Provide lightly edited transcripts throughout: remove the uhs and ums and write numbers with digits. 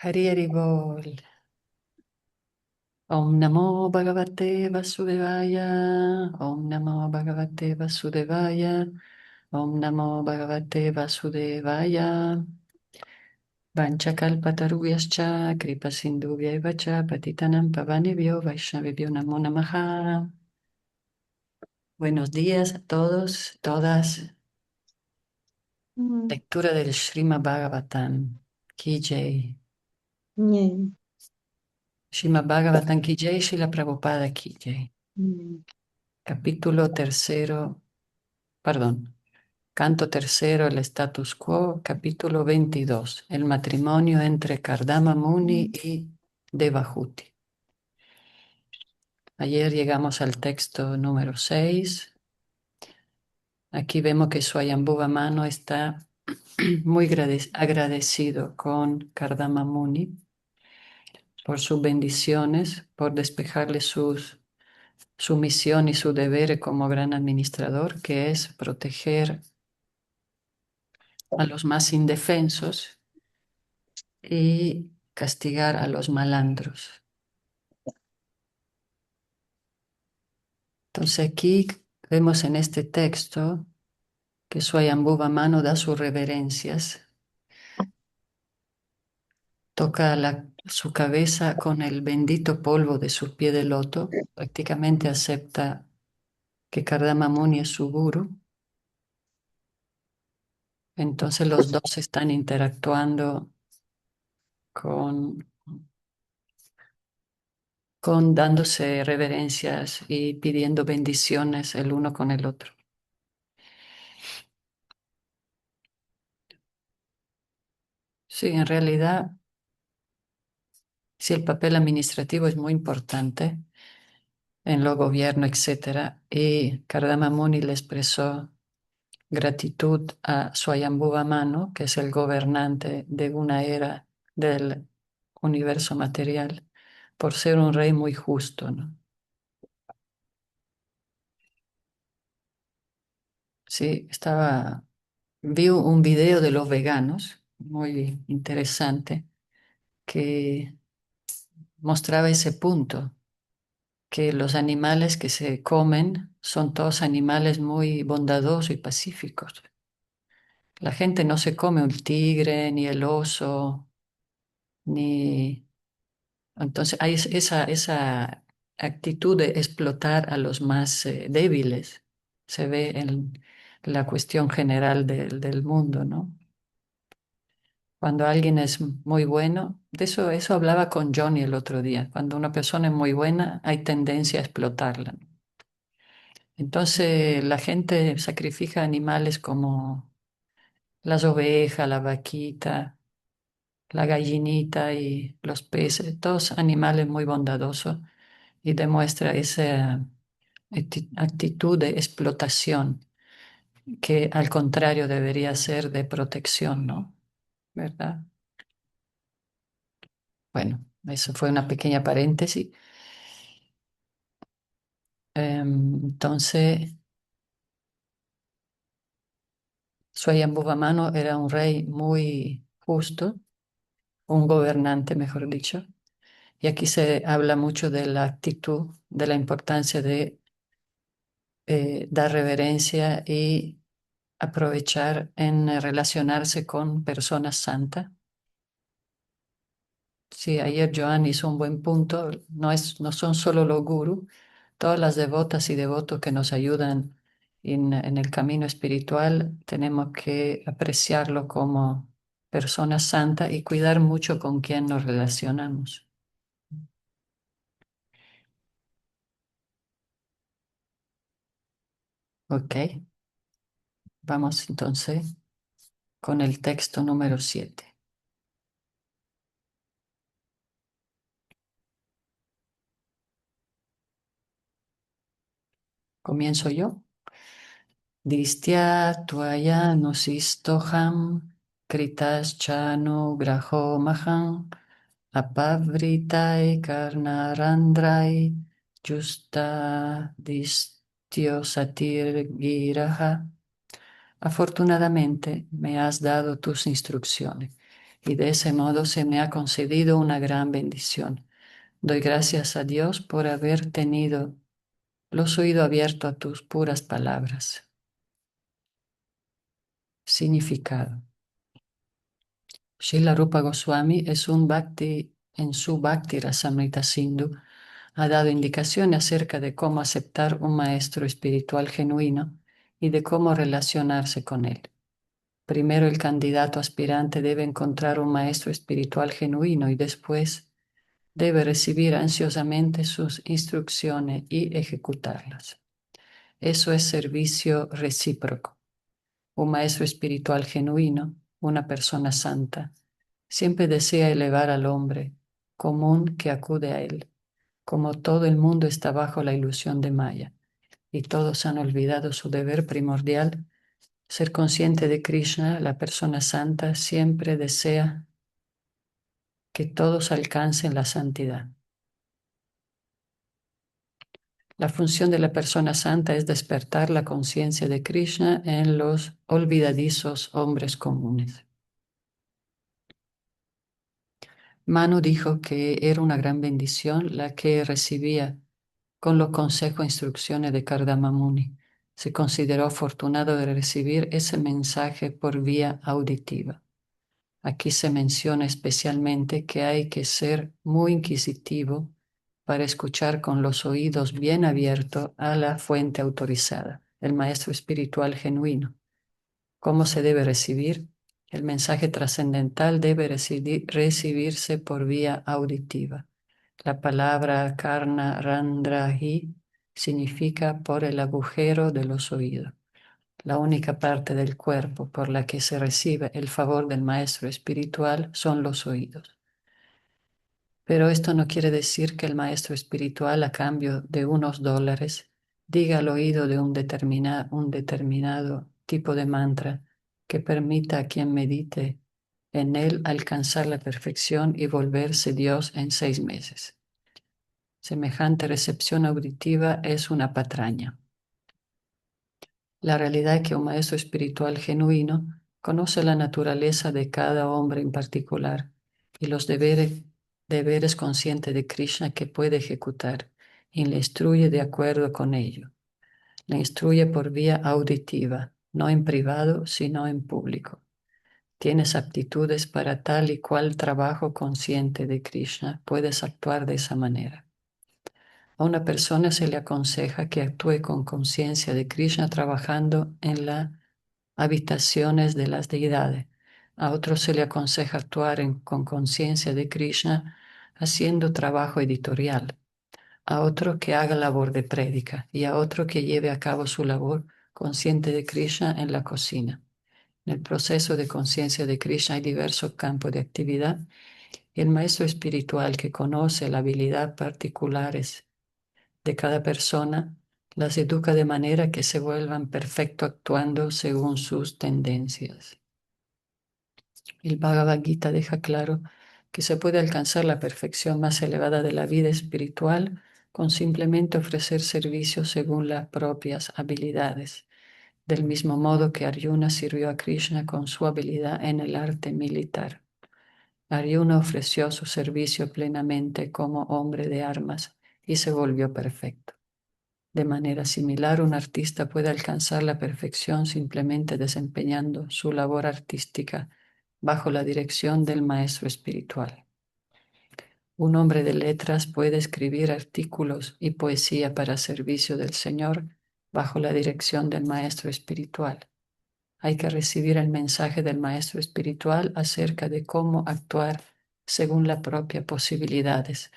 Hari Hari Bol. Om Namo Bhagavate Vasudevaya. Om Namo Bhagavate Vasudevaya. Om Namo Bhagavate Vasudevaya. Vanchakalpatarubhyascha kripa sindhubhyaiva cha patitanam pavanebhyo vaishnavebhyo namo namaha. Buenos días a todos, todas. Mm, Lectura del Srimad Bhagavatam. Ki Jai. ñe, Srimad Bhagavatam Ki Jai, Srila Prabhupada Ki Jai. mm, Capítulo tercero, perdón, canto tercero, el status quo, capítulo 22, el matrimonio entre Kardama Muni y Devahuti. Ayer llegamos al texto número 6. Aquí vemos que Swayambhuva Mano está muy agradecido con Kardama Muni por sus bendiciones, por despejarle su misión y su deber como gran administrador, que es proteger a los más indefensos y castigar a los malandros. Entonces aquí vemos en este texto que Swayambhuva Mano da sus reverencias, toca su cabeza con el bendito polvo de su pie de loto, prácticamente acepta que Kardama Muni es su guru. Entonces los dos están interactuando con, con dándose reverencias y pidiendo bendiciones el uno con el otro. Sí, en realidad, sí, el papel administrativo es muy importante en lo gobierno, etcétera, y Kardama Muni le expresó gratitud a Swayambhuva Manu, que es el gobernante de una era del universo material, por ser un rey muy justo, ¿no? Sí, vi un video de los veganos, muy interesante, que mostraba ese punto, que los animales que se comen son todos animales muy bondadosos y pacíficos. La gente no se come un tigre, ni el oso, ni... Entonces hay esa actitud de explotar a los más débiles. Se ve en la cuestión general del mundo, ¿no? Cuando alguien es muy bueno, eso hablaba con Johnny el otro día. Cuando una persona es muy buena, hay tendencia a explotarla. Entonces la gente sacrifica animales como las ovejas, la vaquita, la gallinita y los peces, todos animales muy bondadosos y demuestra esa actitud de explotación que al contrario debería ser de protección, ¿no? ¿Verdad? Bueno, eso fue una pequeña paréntesis. Entonces, Swayambhuva era un rey muy justo, un gobernante, mejor dicho. Y aquí se habla mucho de la actitud, de la importancia de dar reverencia y aprovechar en relacionarse con personas santas. Sí, ayer Joan hizo un buen punto. No son solo los gurús, todas las devotas y devotos que nos ayudan en el camino espiritual, tenemos que apreciarlo como personas santas y cuidar mucho con quién nos relacionamos. Ok, vamos entonces con el texto número 7. Comienzo yo. Distya tvaya nusistoham kritaschanu graho maham apavritai karnarandrai justa distio satir giraha. Afortunadamente me has dado tus instrucciones y de ese modo se me ha concedido una gran bendición. Doy gracias a Dios por haber tenido los oídos abiertos a tus puras palabras. Significado. Srila Rupa Goswami es un bhakti, en su Bhakti Rasamrita Sindhu, ha dado indicaciones acerca de cómo aceptar un maestro espiritual genuino y de cómo relacionarse con él. Primero, el candidato aspirante debe encontrar un maestro espiritual genuino y después debe recibir ansiosamente sus instrucciones y ejecutarlas. Eso es servicio recíproco. Un maestro espiritual genuino, una persona santa, siempre desea elevar al hombre común que acude a él. Como todo el mundo está bajo la ilusión de Maya y todos han olvidado su deber primordial, ser consciente de Krishna, la persona santa siempre desea que todos alcancen la santidad. La función de la persona santa es despertar la conciencia de Krishna en los olvidadizos hombres comunes. Manu dijo que era una gran bendición la que recibía con los consejos e instrucciones de Kardama Muni. Se consideró afortunado de recibir ese mensaje por vía auditiva. Aquí se menciona especialmente que hay que ser muy inquisitivo para escuchar con los oídos bien abiertos a la fuente autorizada, el maestro espiritual genuino. ¿Cómo se debe recibir? El mensaje trascendental debe recibirse por vía auditiva. La palabra karna randrahi significa por el agujero de los oídos. La única parte del cuerpo por la que se recibe el favor del maestro espiritual son los oídos. Pero esto no quiere decir que el maestro espiritual, a cambio de unos dólares, diga al oído de un determinado tipo de mantra que permita a quien medite en él alcanzar la perfección y volverse Dios en 6 meses. Semejante recepción auditiva es una patraña. La realidad es que un maestro espiritual genuino conoce la naturaleza de cada hombre en particular y los deberes conscientes de Krishna que puede ejecutar y le instruye de acuerdo con ello. Le instruye por vía auditiva, no en privado, sino en público. Tienes aptitudes para tal y cual trabajo consciente de Krishna, puedes actuar de esa manera. A una persona se le aconseja que actúe con conciencia de Krishna trabajando en las habitaciones de las deidades. A otro se le aconseja actuar con conciencia de Krishna haciendo trabajo editorial. A otro que haga labor de prédica y a otro que lleve a cabo su labor consciente de Krishna en la cocina. En el proceso de conciencia de Krishna hay diversos campos de actividad y el maestro espiritual que conoce la habilidad particulares de cada persona las educa de manera que se vuelvan perfecto actuando según sus tendencias. El Bhagavad Gita deja claro que se puede alcanzar la perfección más elevada de la vida espiritual con simplemente ofrecer servicio según las propias habilidades, del mismo modo que Arjuna sirvió a Krishna con su habilidad en el arte militar. Arjuna ofreció su servicio plenamente como hombre de armas y se volvió perfecto. De manera similar, un artista puede alcanzar la perfección simplemente desempeñando su labor artística bajo la dirección del maestro espiritual. Un hombre de letras puede escribir artículos y poesía para servicio del Señor bajo la dirección del maestro espiritual. Hay que recibir el mensaje del maestro espiritual acerca de cómo actuar según las propias posibilidades,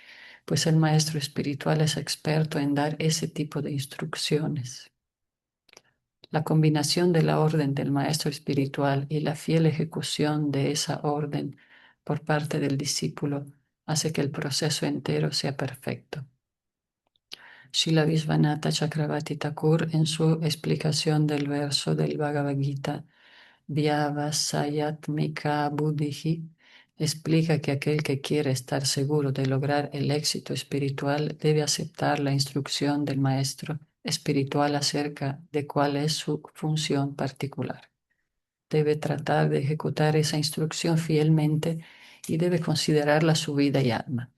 pues el maestro espiritual es experto en dar ese tipo de instrucciones. La combinación de la orden del maestro espiritual y la fiel ejecución de esa orden por parte del discípulo hace que el proceso entero sea perfecto. Srila Visvanatha Chakravarti Thakur, en su explicación del verso del Bhagavad Gita, Vyavasayatmika Buddhihi, explica que aquel que quiere estar seguro de lograr el éxito espiritual debe aceptar la instrucción del maestro espiritual acerca de cuál es su función particular. debe tratar de ejecutar esa instrucción fielmente y debe considerarla su vida y alma.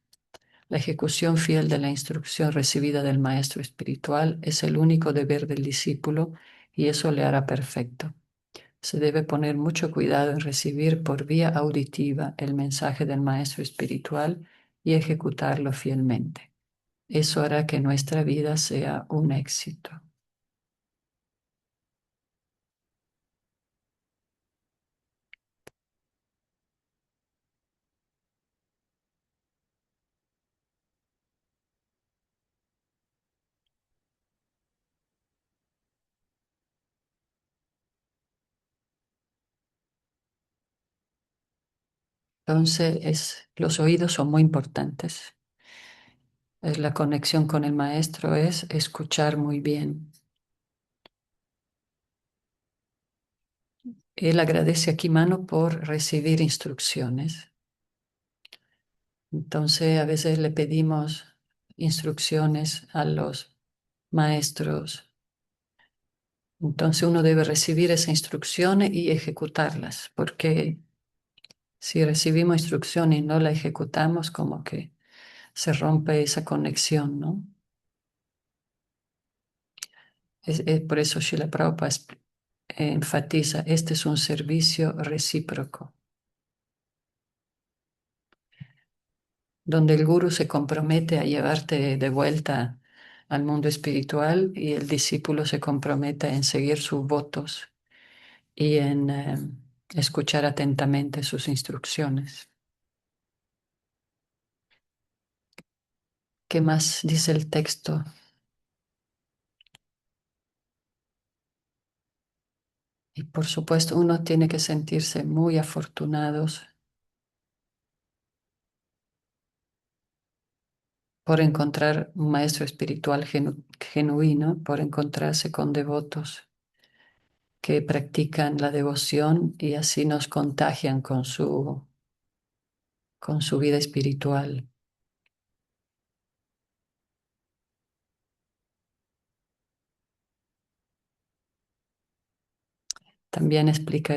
La ejecución fiel de la instrucción recibida del maestro espiritual es el único deber del discípulo y eso le hará perfecto. Se debe poner mucho cuidado en recibir por vía auditiva el mensaje del maestro espiritual y ejecutarlo fielmente. Eso hará que nuestra vida sea un éxito. Entonces, los oídos son muy importantes. La conexión con el maestro es escuchar muy bien. Él agradece a Kimano por recibir instrucciones. Entonces, a veces le pedimos instrucciones a los maestros. Entonces, uno debe recibir esas instrucciones y ejecutarlas, porque si recibimos instrucciones y no la ejecutamos, como que se rompe esa conexión, ¿no? Es por eso Srila Prabhupada enfatiza, este es un servicio recíproco, donde el gurú se compromete a llevarte de vuelta al mundo espiritual y el discípulo se compromete en seguir sus votos y en escuchar atentamente sus instrucciones. ¿Qué más dice el texto? Y por supuesto, uno tiene que sentirse muy afortunados por encontrar un maestro espiritual genuino, por encontrarse con devotos que practican la devoción y así nos contagian con su vida espiritual. También explica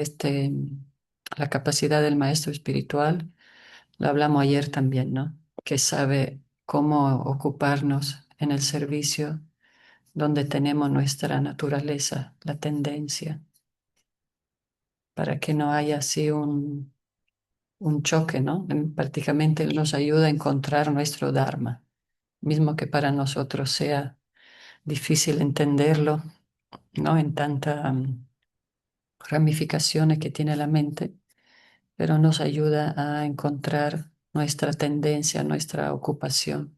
la capacidad del maestro espiritual, lo hablamos ayer también, ¿no? Que sabe cómo ocuparnos en el servicio donde tenemos nuestra naturaleza, la tendencia, para que no haya así un choque, ¿no? Prácticamente Él nos ayuda a encontrar nuestro Dharma, mismo que para nosotros sea difícil entenderlo, ¿no? En tantas ramificaciones que tiene la mente, pero nos ayuda a encontrar nuestra tendencia, nuestra ocupación,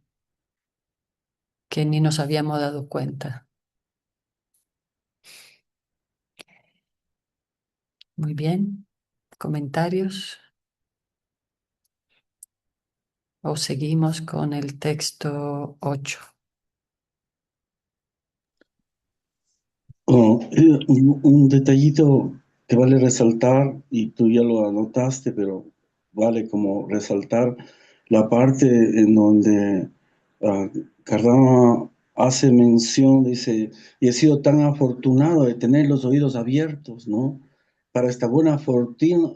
que ni nos habíamos dado cuenta. Muy bien, comentarios o seguimos con el texto 8. Oh, un detallito que vale resaltar, y tú ya lo anotaste, pero vale como resaltar la parte en donde ah, Kardama hace mención, dice, y he sido tan afortunado de tener los oídos abiertos, ¿no? Para esta buena fortuna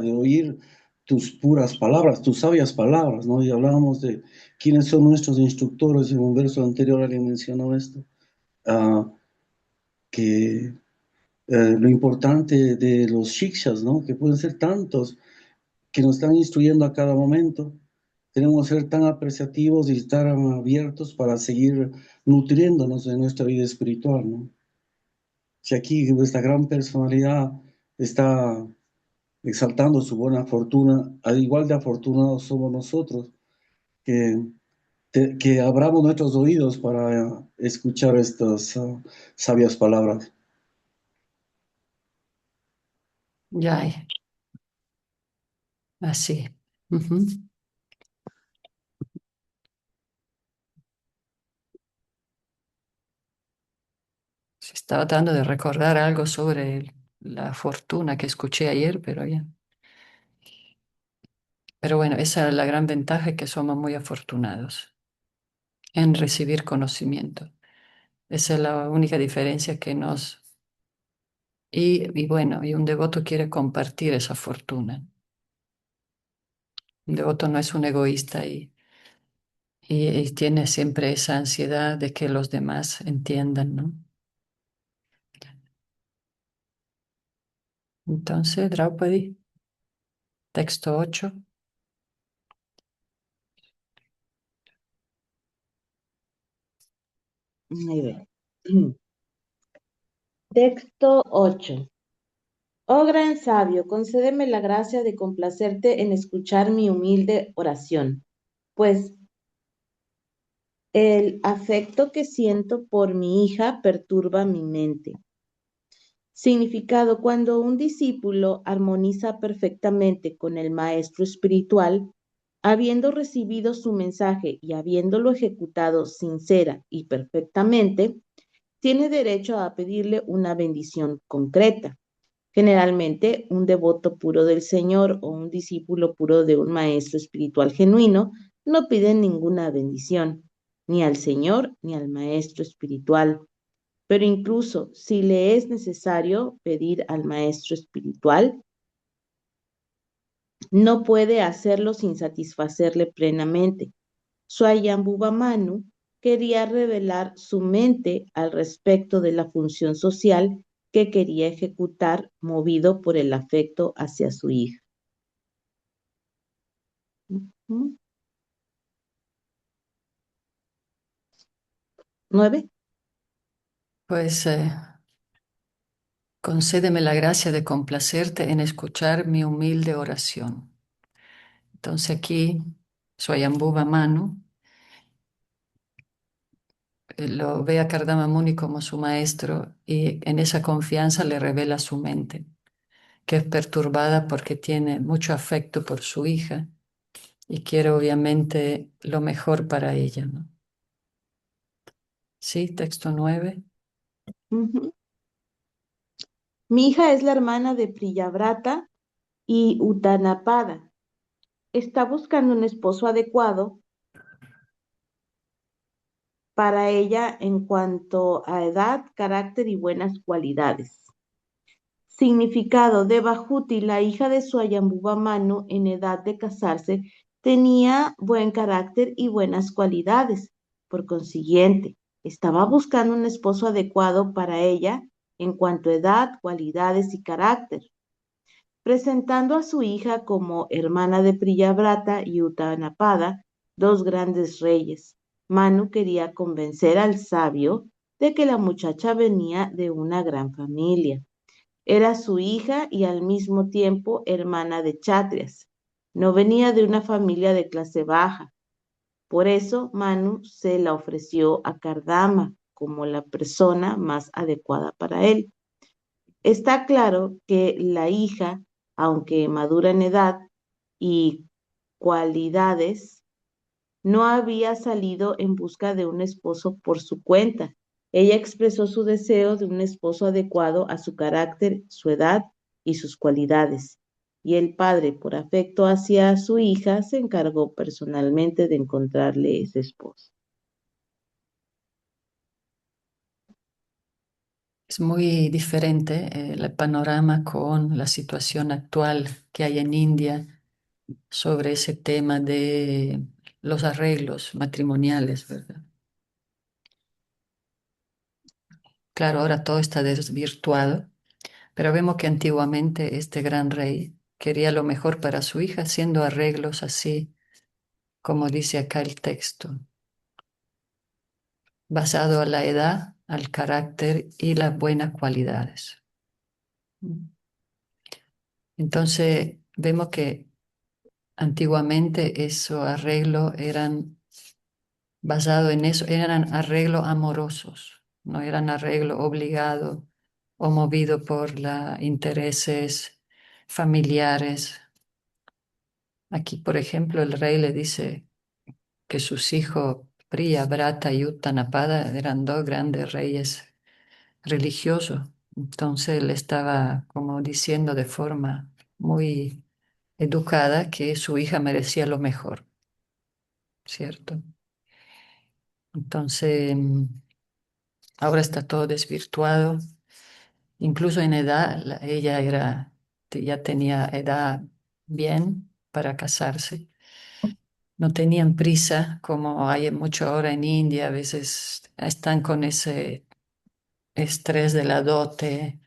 de oír tus puras palabras, tus sabias palabras, ¿no? Y hablábamos de quiénes son nuestros instructores, en un verso anterior alguien mencionó esto. ah, que lo importante de los shikshas, ¿no? Que pueden ser tantos, que nos están instruyendo a cada momento. Tenemos que ser tan apreciativos y estar abiertos para seguir nutriéndonos de nuestra vida espiritual, ¿no? Si aquí esta gran personalidad está exaltando su buena fortuna, al igual de afortunados somos nosotros, que, que abramos nuestros oídos para escuchar estas sabias palabras. Ya, así. Ujú. Se estaba tratando de recordar algo sobre la fortuna que escuché ayer, pero ya. Pero bueno, esa es la gran ventaja, que somos muy afortunados en recibir conocimiento. Esa es la única diferencia que nos Y bueno, y un devoto quiere compartir esa fortuna. Un devoto no es un egoísta y tiene siempre esa ansiedad de que los demás entiendan, ¿no? Entonces, Draupadi, texto 8. Muy bien. Texto 8. Oh gran sabio, concédeme la gracia de complacerte en escuchar mi humilde oración, pues el afecto que siento por mi hija perturba mi mente. Significado: cuando un discípulo armoniza perfectamente con el maestro espiritual, habiendo recibido su mensaje y habiéndolo ejecutado sincera y perfectamente, tiene derecho a pedirle una bendición concreta. Generalmente, un devoto puro del Señor o un discípulo puro de un maestro espiritual genuino no piden ninguna bendición, ni al Señor ni al maestro espiritual. Pero incluso si le es necesario pedir al maestro espiritual, no puede hacerlo sin satisfacerle plenamente. Swayambhuva Manu quería revelar su mente al respecto de la función social que quería ejecutar, movido por el afecto hacia su hija. Ujú. 9. Pues concédeme la gracia de complacerte en escuchar mi humilde oración. Entonces aquí, Swayambhuva Manu lo ve a Kardama Muni como su maestro y en esa confianza le revela su mente, que es perturbada porque tiene mucho afecto por su hija y quiere obviamente lo mejor para ella, ¿no? Sí, texto 9. Ujú. Mi hija es la hermana de Priyavrata y Utanapada. Está buscando un esposo adecuado para ella en cuanto a edad, carácter y buenas cualidades. Significado: de Bajuti, la hija de Swayambhuva Manu, en edad de casarse, tenía buen carácter y buenas cualidades. Por consiguiente, estaba buscando un esposo adecuado para ella en cuanto a edad, cualidades y carácter. Presentando a su hija como hermana de Priyavrata y Utanapada, dos grandes reyes, Manu quería convencer al sabio de que la muchacha venía de una gran familia. Era su hija y al mismo tiempo hermana de Chatrias. No venía de una familia de clase baja. Por eso Manu se la ofreció a Kardama como la persona más adecuada para él. Está claro que la hija, aunque madura en edad y cualidades, no había salido en busca de un esposo por su cuenta. Ella expresó su deseo de un esposo adecuado a su carácter, su edad y sus cualidades. Y el padre, por afecto hacia su hija, se encargó personalmente de encontrarle ese esposo. Es muy diferente el panorama con la situación actual que hay en India sobre ese tema de los arreglos matrimoniales, ¿verdad? Claro, ahora todo está desvirtuado, pero vemos que antiguamente este gran rey quería lo mejor para su hija haciendo arreglos así, como dice acá el texto, basado a la edad, al carácter y las buenas cualidades. Entonces, vemos que antiguamente esos arreglos eran basados en eso, eran arreglos amorosos, no eran arreglos obligados o movidos por los intereses familiares. Aquí, por ejemplo, el rey le dice que sus hijos Priya, Brata y Uttanapada eran dos grandes reyes religiosos. Entonces le estaba como diciendo de forma muy educada que su hija merecía lo mejor, ¿cierto? Entonces, ahora está todo desvirtuado Incluso en edad, ella ya tenía edad bien para casarse. No tenían prisa, como hay mucho ahora en India, a veces están con ese estrés de la dote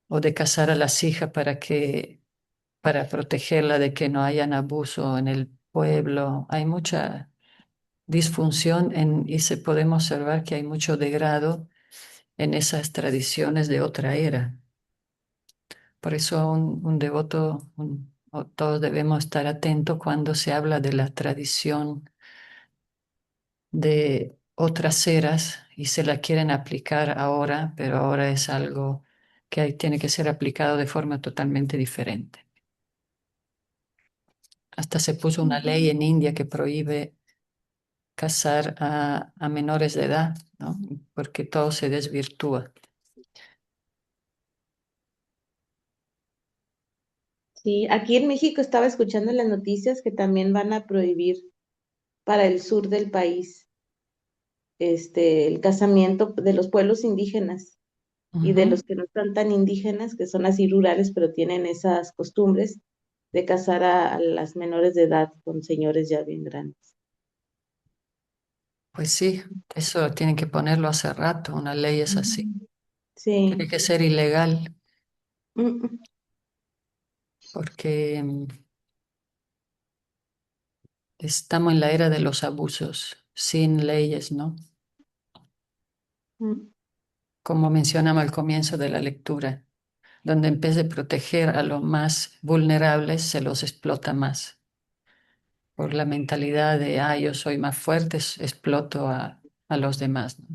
o de casar a las hijas para protegerla de que no hayan abuso en el pueblo. Hay mucha disfunción y se podemos observar que hay mucho degrado en esas tradiciones de otra era. Por eso un devoto, o todos debemos estar atentos cuando se habla de la tradición de otras eras y se la quieren aplicar ahora, pero ahora es algo que tiene que ser aplicado de forma totalmente diferente. Hasta se puso una ley en India que prohíbe casar a menores de edad, ¿no? Porque todo se desvirtúa. Sí, aquí en México estaba escuchando en las noticias que también van a prohibir para el sur del país el casamiento de los pueblos indígenas y de Ujú. los que no están tan indígenas, que son así rurales, pero tienen esas costumbres de casar a las menores de edad con señores ya bien grandes. Pues sí, eso tienen que ponerlo hace rato, una ley es así. Ujú. Sí. Tiene que ser ilegal Mm, porque estamos en la era de los abusos, sin leyes, ¿no? mm. Como mencionamos al comienzo de la lectura, donde en vez de proteger a los más vulnerables, se los explota más. Por la mentalidad de, yo soy más fuerte, exploto a los demás, ¿no?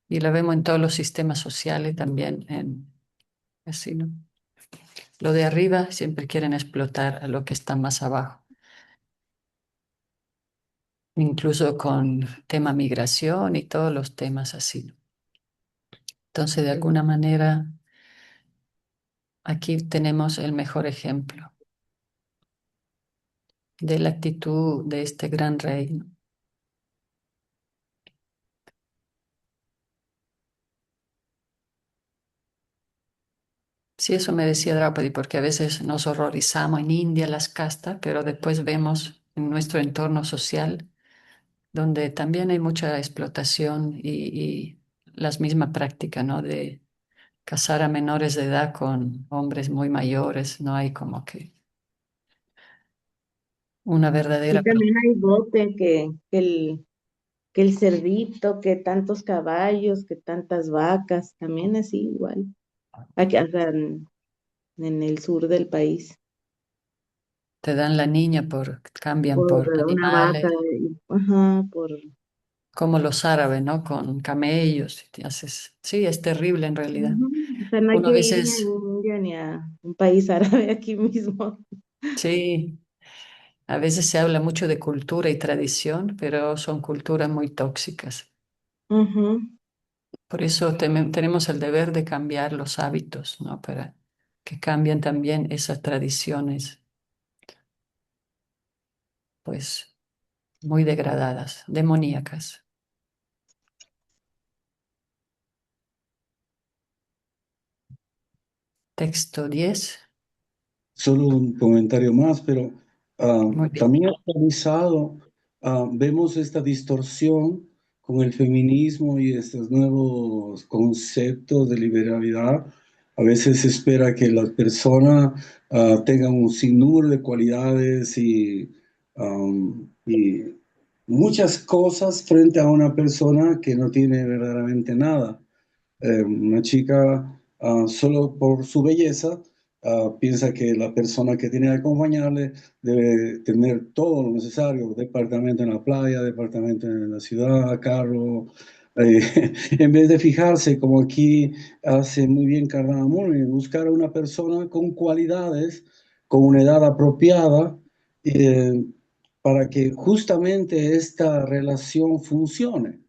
Y lo vemos en todos los sistemas sociales también, así, ¿no? Lo de arriba siempre quieren explotar a lo que está más abajo, incluso con tema migración y todos los temas así, ¿no? Entonces, de alguna manera, aquí tenemos el mejor ejemplo de la actitud de este gran rey, ¿no? Sí, eso me decía Draupadi, porque a veces nos horrorizamos en India las castas, pero después vemos en nuestro entorno social donde también hay mucha explotación y las mismas prácticas, ¿no? De casar a menores de edad con hombres muy mayores, no hay como que una Y verdadera también hay bote que el cerdito, que tantos caballos, que tantas vacas, también así igual, aquí acá en el sur del país, te dan la niña cambian por por una vaca, animales, ajá, por... como los árabes, ¿no? Con camellos, y te haces, sí, es terrible en realidad. Ujú. O sea, no hay Uno a que ir ni a veces, India ni a un país árabe aquí mismo. sí, a veces se habla mucho de cultura y tradición, pero son culturas muy tóxicas. Ujú. Por eso tenemos el deber de cambiar los hábitos, ¿no? Para que cambien también esas tradiciones, pues, muy degradadas, demoníacas. Texto 10. Solo un comentario más, pero Muy bien. también actualizado, vemos esta distorsión con el feminismo y estos nuevos conceptos de liberalidad. A veces se espera que las personas tengan un sinnúmero de cualidades y muchas cosas frente a una persona que no tiene verdaderamente nada. Una chica, solo por su belleza, piensa que la persona que tiene que acompañarle debe tener todo lo necesario: departamento en la playa, departamento en la ciudad, carro, eh, en vez de fijarse, como aquí hace muy bien Cardano, en buscar a una persona con cualidades, con una edad apropiada, eh, para que justamente esta relación funcione.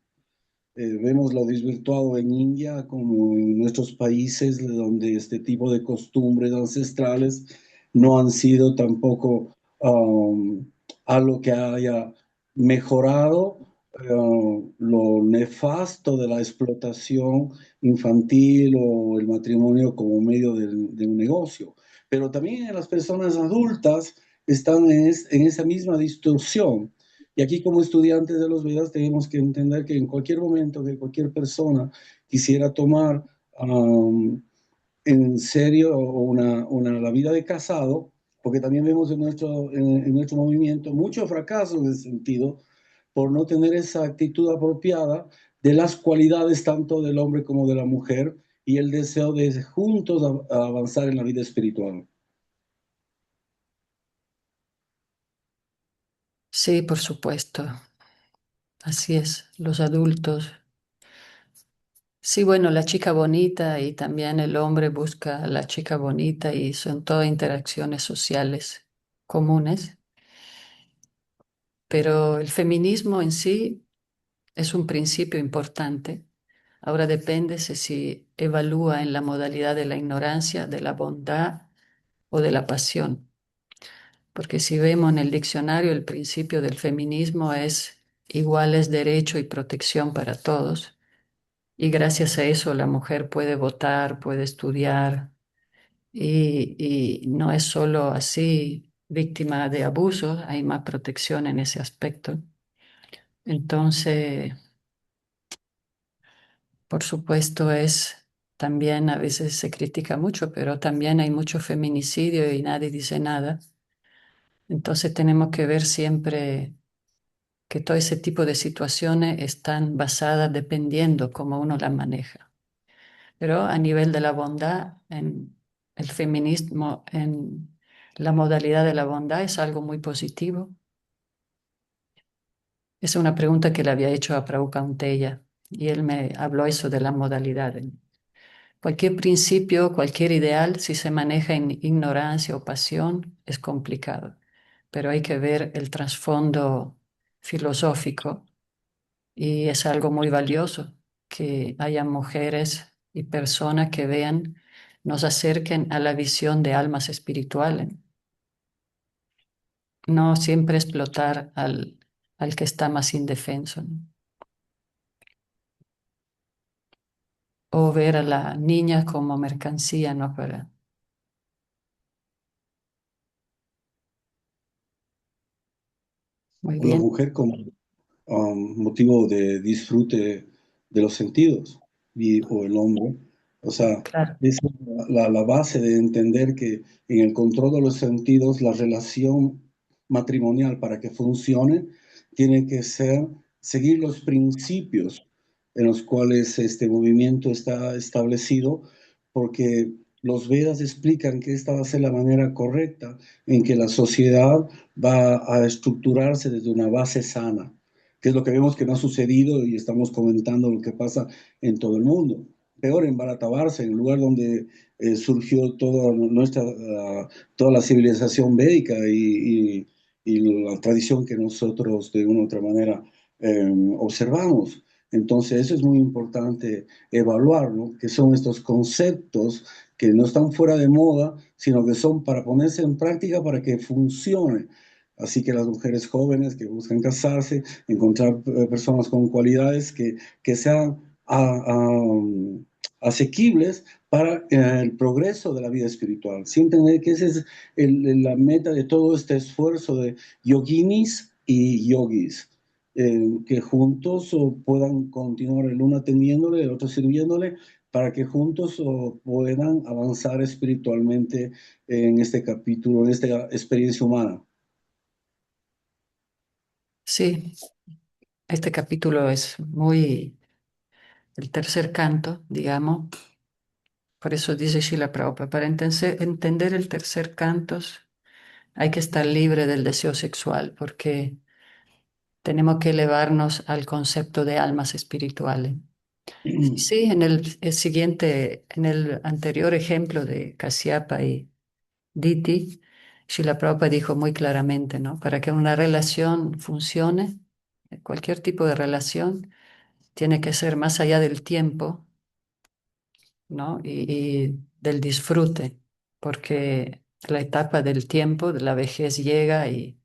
Vemos lo desvirtuado en India como en nuestros países donde este tipo de costumbres ancestrales no han sido tampoco algo que haya mejorado lo nefasto de la explotación infantil o el matrimonio como medio de un negocio. Pero también las personas adultas están en esa misma distorsión. Y aquí como estudiantes de los Vedas tenemos que entender que en cualquier momento que cualquier persona quisiera tomar en serio la vida de casado, porque también vemos en nuestro movimiento mucho fracaso en ese sentido, por no tener esa actitud apropiada de las cualidades tanto del hombre como de la mujer y el deseo de juntos a avanzar en la vida espiritual. Sí, por supuesto. Así es, los adultos. Sí, bueno, la chica bonita y también el hombre busca a la chica bonita y son todas interacciones sociales comunes, pero el feminismo en sí es un principio importante. Ahora depende si evalúa en la modalidad de la ignorancia, de la bondad o de la pasión, porque si vemos en el diccionario el principio del feminismo es iguales derecho y protección para todos. Y gracias a eso la mujer puede votar, puede estudiar y no es solo así víctima de abusos, hay más protección en ese aspecto. Entonces, por supuesto, es también a veces se critica mucho, pero también hay mucho feminicidio y nadie dice nada. Entonces tenemos que ver siempre que todo ese tipo de situaciones están basadas dependiendo cómo uno las maneja. Pero a nivel de la bondad, en el feminismo, en la modalidad de la bondad es algo muy positivo. Es una pregunta que le había hecho a Prabhupada Unteya y él me habló eso de la modalidad. Cualquier principio, cualquier ideal, si se maneja en ignorancia o pasión, es complicado. Pero hay que ver el trasfondo filosófico y es algo muy valioso que haya mujeres y personas que vean, nos acerquen a la visión de almas espirituales, no siempre explotar al que está más indefenso, ¿no? O ver a la niña como mercancía, ¿no? Para, muy O la bien, mujer como motivo de disfrute de los sentidos o el hombre. O sea, claro. es la base de entender que en el control de los sentidos, la relación matrimonial para que funcione tiene que seguir los principios en los cuales este movimiento está establecido, porque los Vedas explican que esta va a ser la manera correcta en que la sociedad va a estructurarse desde una base sana, que es lo que vemos que no ha sucedido y estamos comentando lo que pasa en todo el mundo. Peor en Baratabarse, en el lugar donde surgió toda la civilización védica y la tradición que nosotros de una u otra manera observamos. Entonces, eso es muy importante evaluar, ¿no? Que son estos conceptos que no están fuera de moda, sino que son para ponerse en práctica para que funcione. Así que las mujeres jóvenes que buscan casarse, encontrar personas con cualidades que sean asequibles para el progreso de la vida espiritual. Sin entender que esa es la meta de todo este esfuerzo de yoginis y yogis, que juntos puedan continuar el uno atendiéndole, el otro sirviéndole, para que juntos puedan avanzar espiritualmente en este capítulo, en esta experiencia humana. Sí, este capítulo es muy el tercer canto, digamos. Por eso dice Srila Prabhupada, para entender el tercer canto hay que estar libre del deseo sexual, porque tenemos que elevarnos al concepto de almas espirituales. Sí, en el siguiente, en el anterior ejemplo de Kasyapa y Diti, Srila Prabhupada dijo muy claramente, ¿no? Para que una relación funcione, cualquier tipo de relación, tiene que ser más allá del tiempo, ¿no? Y del disfrute, porque la etapa del tiempo, de la vejez llega y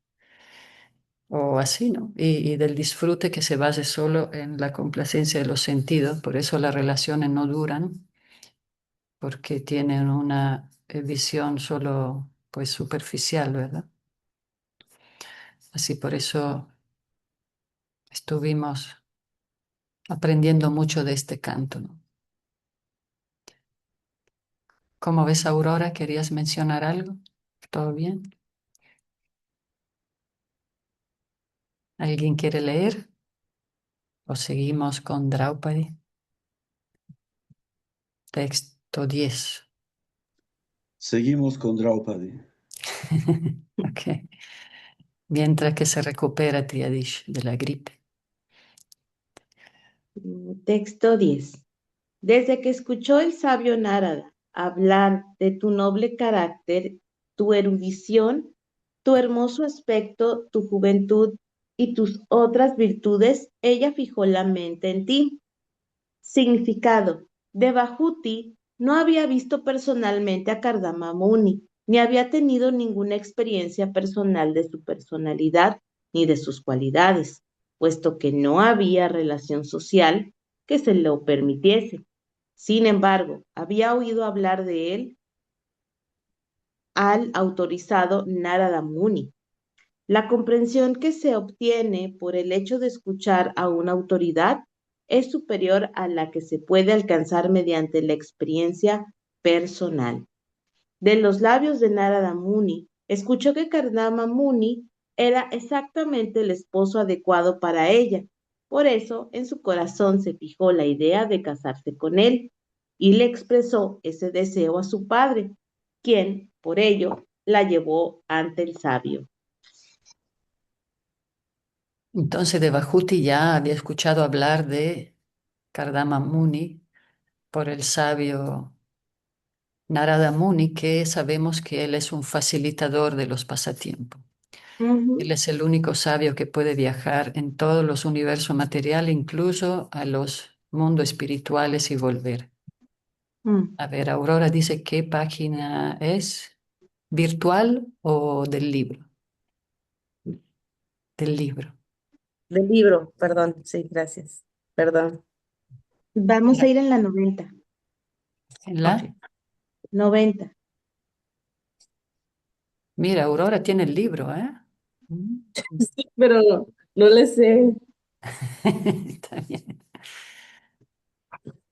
o así, ¿no? Y del disfrute que se base solo en la complacencia de los sentidos, por eso las relaciones no duran, porque tienen una visión solo pues superficial, ¿verdad? Así por eso estuvimos aprendiendo mucho de este canto, ¿no? ¿Cómo ves, Aurora? ¿Querías mencionar algo? ¿Todo bien? ¿Alguien quiere leer? ¿O seguimos con Draupadi? Texto 10. Seguimos con Draupadi. Ok. Mientras que se recupera Triadish de la gripe. Texto 10. Desde que escuchó el sabio Narada hablar de tu noble carácter, tu erudición, tu hermoso aspecto, tu juventud y tus otras virtudes, ella fijó la mente en ti. Significado. Devahuti no había visto personalmente a Kardama Muni, ni había tenido ninguna experiencia personal de su personalidad ni de sus cualidades, puesto que no había relación social que se lo permitiese. Sin embargo, había oído hablar de él al autorizado Narada Muni. La comprensión que se obtiene por el hecho de escuchar a una autoridad es superior a la que se puede alcanzar mediante la experiencia personal. De los labios de Narada Muni, escuchó que Kardama Muni era exactamente el esposo adecuado para ella. Por eso, en su corazón se fijó la idea de casarse con él y le expresó ese deseo a su padre, quien, por ello, la llevó ante el sabio. Entonces Devahuti ya había escuchado hablar de Kardama Muni por el sabio Narada Muni, que sabemos que él es un facilitador de los pasatiempos. Él Ujú. es el único sabio que puede viajar en todos los universos materiales, incluso a los mundos espirituales y volver. Mm. A ver, Aurora dice qué página es, virtual o del libro. Del libro. Del libro, perdón, sí, gracias. Perdón. Vamos a La- ir en la 90. En Ok. la, 90. mira, Aurora tiene el libro, ¿eh? Mm. Sí, pero no le sé. Está bien.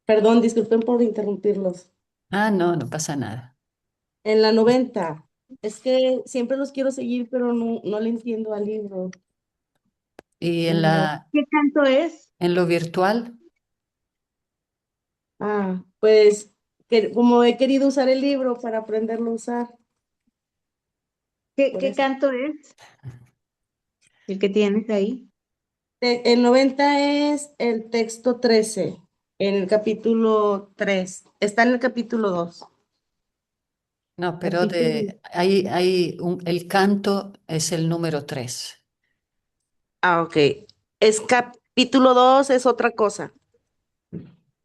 Perdón, disculpen por interrumpirlos. Ah, no, no pasa nada. En la 90. Es que siempre los quiero seguir, pero no le entiendo al libro. Y ¿Qué canto es? en lo virtual, Pues como he querido usar el libro para aprenderlo a usar, ¿Qué, por qué eso. canto es? El que tienes ahí. El 90 es el texto 13 en el capítulo 3. Está en el capítulo 2. no, pero Capítulo. el canto es el número 3. Ok. Es capítulo 2 es otra cosa.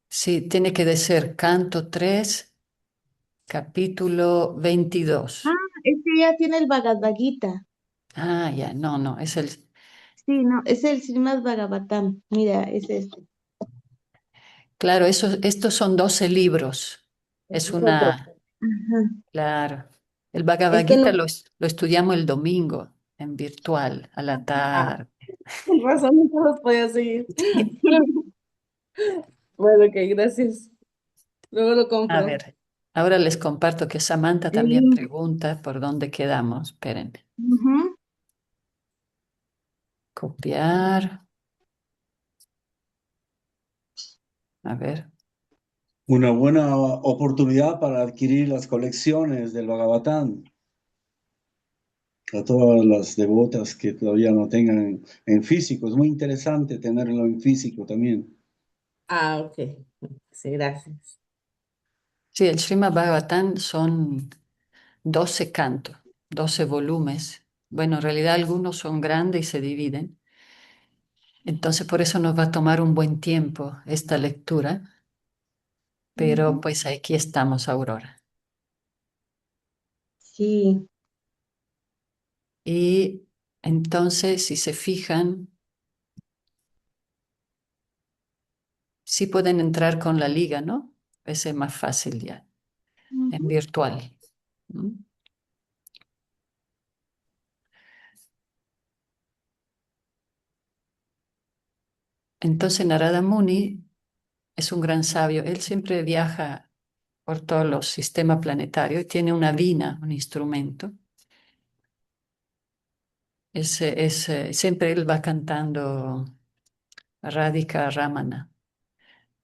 Sí, tiene que de ser canto 3, capítulo Ah, 22. este ya tiene el Bhagavad Gita. Ah, ya, no, no, es el... Sí, no, es el Srimad Bhagavatam. Mira, es este. Claro, estos son 12 libros. Es Ese es otro. una... Ajá. Claro. El Bhagavad Este Gita no, lo estudiamos el domingo en virtual, a la ah, tarde. con razón no los podía seguir. Bueno, ok, gracias. Luego lo A compro. ver, ahora les comparto que Samantha El también link. pregunta por dónde quedamos. Espérenme. Ujú. Copiar. A ver. Una buena oportunidad para adquirir las colecciones del Bhagavatam a todas las devotas que todavía no tengan en físico. Es muy interesante tenerlo en físico también. Ok. Sí, gracias. Sí, el Srimad Bhagavatam son 12 cantos, 12 volúmenes. Bueno, en realidad algunos son grandes y se dividen. Entonces, por eso nos va a tomar un buen tiempo esta lectura, pero Ujú. pues aquí estamos, Aurora. Sí. Y Entonces, si se fijan, sí pueden entrar con la liga, ¿no? Ese es más fácil ya, en Ujú. virtual. ¿Mm? Entonces, Narada Muni es un gran sabio. Él siempre viaja por todos los sistemas planetarios y tiene una vina, un instrumento. Siempre él va cantando Radhika Ramana,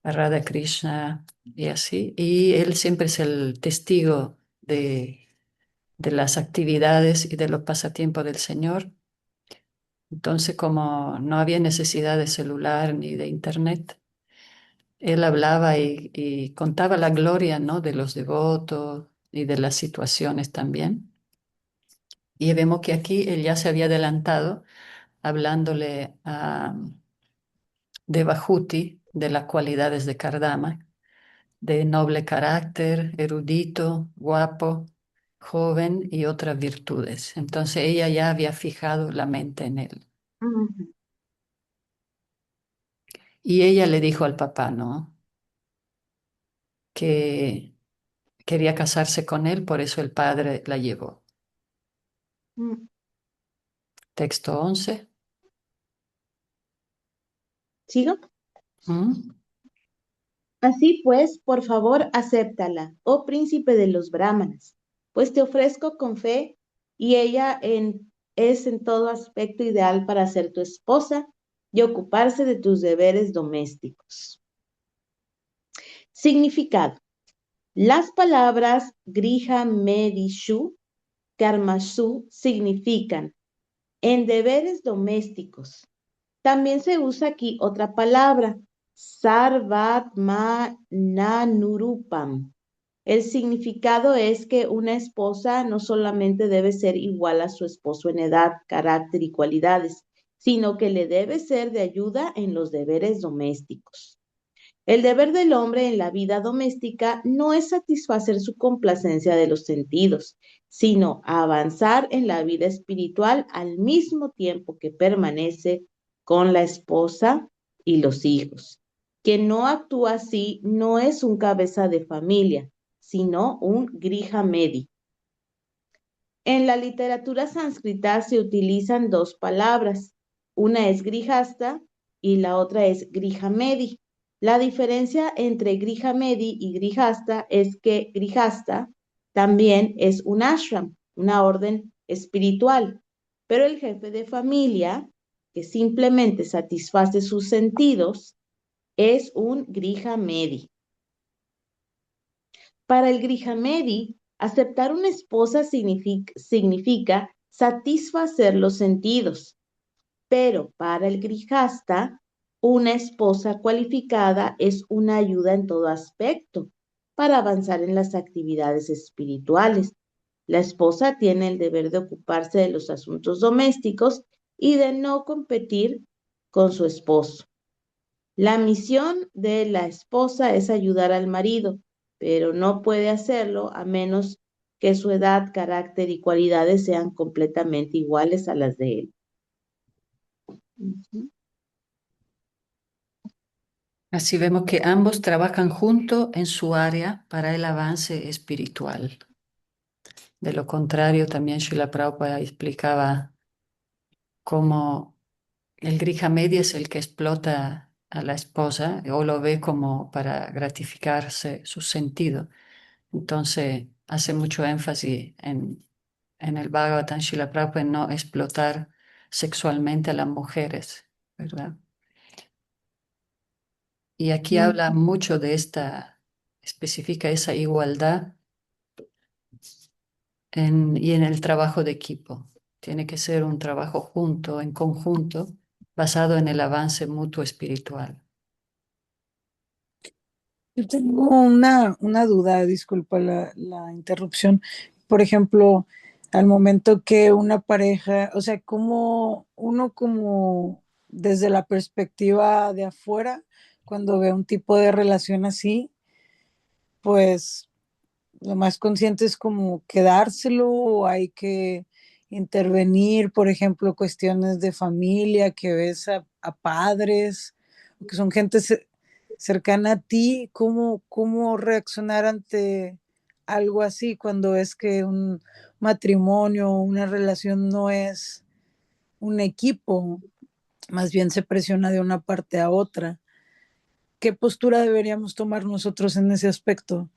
Radha Krishna y así. Y él siempre es el testigo de las actividades y de los pasatiempos del Señor. Entonces, como no había necesidad de celular ni de internet, él hablaba y contaba la gloria, ¿no? De los devotos y de las situaciones también. Y vemos que aquí él ya se había adelantado hablándole a Devahuti de las cualidades de Kardama, de noble carácter, erudito, guapo, joven y otras virtudes. Entonces ella ya había fijado la mente en él. Ujú. Y ella le dijo al papá, ¿no? Que quería casarse con él, por eso el padre la llevó. Mm. Texto 11. ¿Sigo? ¿Mm? Así pues, por favor, acéptala, oh príncipe de los brahmanas, pues te ofrezco con fe y es en todo aspecto ideal para ser tu esposa y ocuparse de tus deberes domésticos. Significado. Las palabras Griha Medishu, Karmashu significan en deberes domésticos. También se usa aquí otra palabra, Sarvatmananurupam. El significado es que una esposa no solamente debe ser igual a su esposo en edad, carácter y cualidades, sino que le debe ser de ayuda en los deberes domésticos. El deber del hombre en la vida doméstica no es satisfacer su complacencia de los sentidos, sino avanzar en la vida espiritual al mismo tiempo que permanece con la esposa y los hijos. Quien no actúa así no es un cabeza de familia, sino un grija medi. En la literatura sánscrita se utilizan dos palabras. Una es grijasta y la otra es grijamedi. La diferencia entre grijamedi y grijasta es que grijasta también es un ashram, una orden espiritual, pero el jefe de familia, que simplemente satisface sus sentidos, es un grijamedi. Para el Grijamedi, aceptar una esposa significa satisfacer los sentidos, pero para el Grijasta, una esposa cualificada es una ayuda en todo aspecto para avanzar en las actividades espirituales. La esposa tiene el deber de ocuparse de los asuntos domésticos y de no competir con su esposo. La misión de la esposa es ayudar al marido, pero no puede hacerlo a menos que su edad, carácter y cualidades sean completamente iguales a las de él. Ujú. Así vemos que ambos trabajan juntos en su área para el avance espiritual. De lo contrario, también Srila Prabhupada explicaba cómo el grija media es el que explota a la esposa o lo ve como para gratificarse su sentido. Entonces, hace mucho énfasis en el Bhagavatam Srila Prabhupada en no explotar sexualmente a las mujeres, ¿verdad? Y aquí habla mucho de especifica esa igualdad y en el trabajo de equipo. Tiene que ser un trabajo junto, en conjunto, basado en el avance mutuo espiritual. Yo tengo una duda, disculpa la interrupción. Por ejemplo, al momento que una pareja, o sea, como uno como desde la perspectiva de afuera, cuando ve un tipo de relación así, pues lo más consciente es como quedárselo o hay que intervenir, por ejemplo, cuestiones de familia, que ves a padres, o que son gente cercana a ti, cómo reaccionar ante algo así cuando es que un matrimonio o una relación no es un equipo, más bien se presiona de una parte a otra. ¿Qué postura deberíamos tomar nosotros en ese aspecto?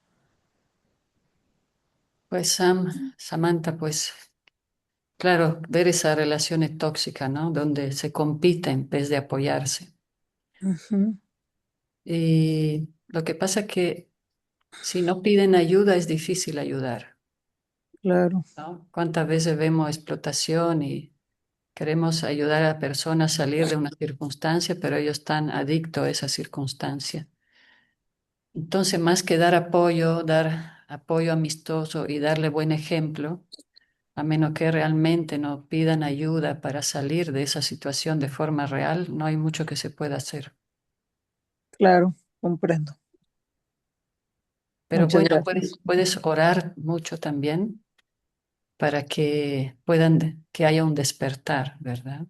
Pues Samantha, pues claro, ver esa relación tóxica, ¿no? Donde se compite en vez de apoyarse. Ujú, Y lo que pasa es que si no piden ayuda es difícil ayudar, claro, ¿no? ¿Cuántas veces vemos explotación y queremos ayudar a personas a salir de una circunstancia, pero ellos están adictos a esa circunstancia? Entonces, más que dar apoyo amistoso y darle buen ejemplo, a menos que realmente no pidan ayuda para salir de esa situación de forma real, no hay mucho que se pueda hacer. claro, comprendo. Pero Muchas bueno, gracias. puedes orar mucho también para que puedan, que haya un despertar, ¿verdad?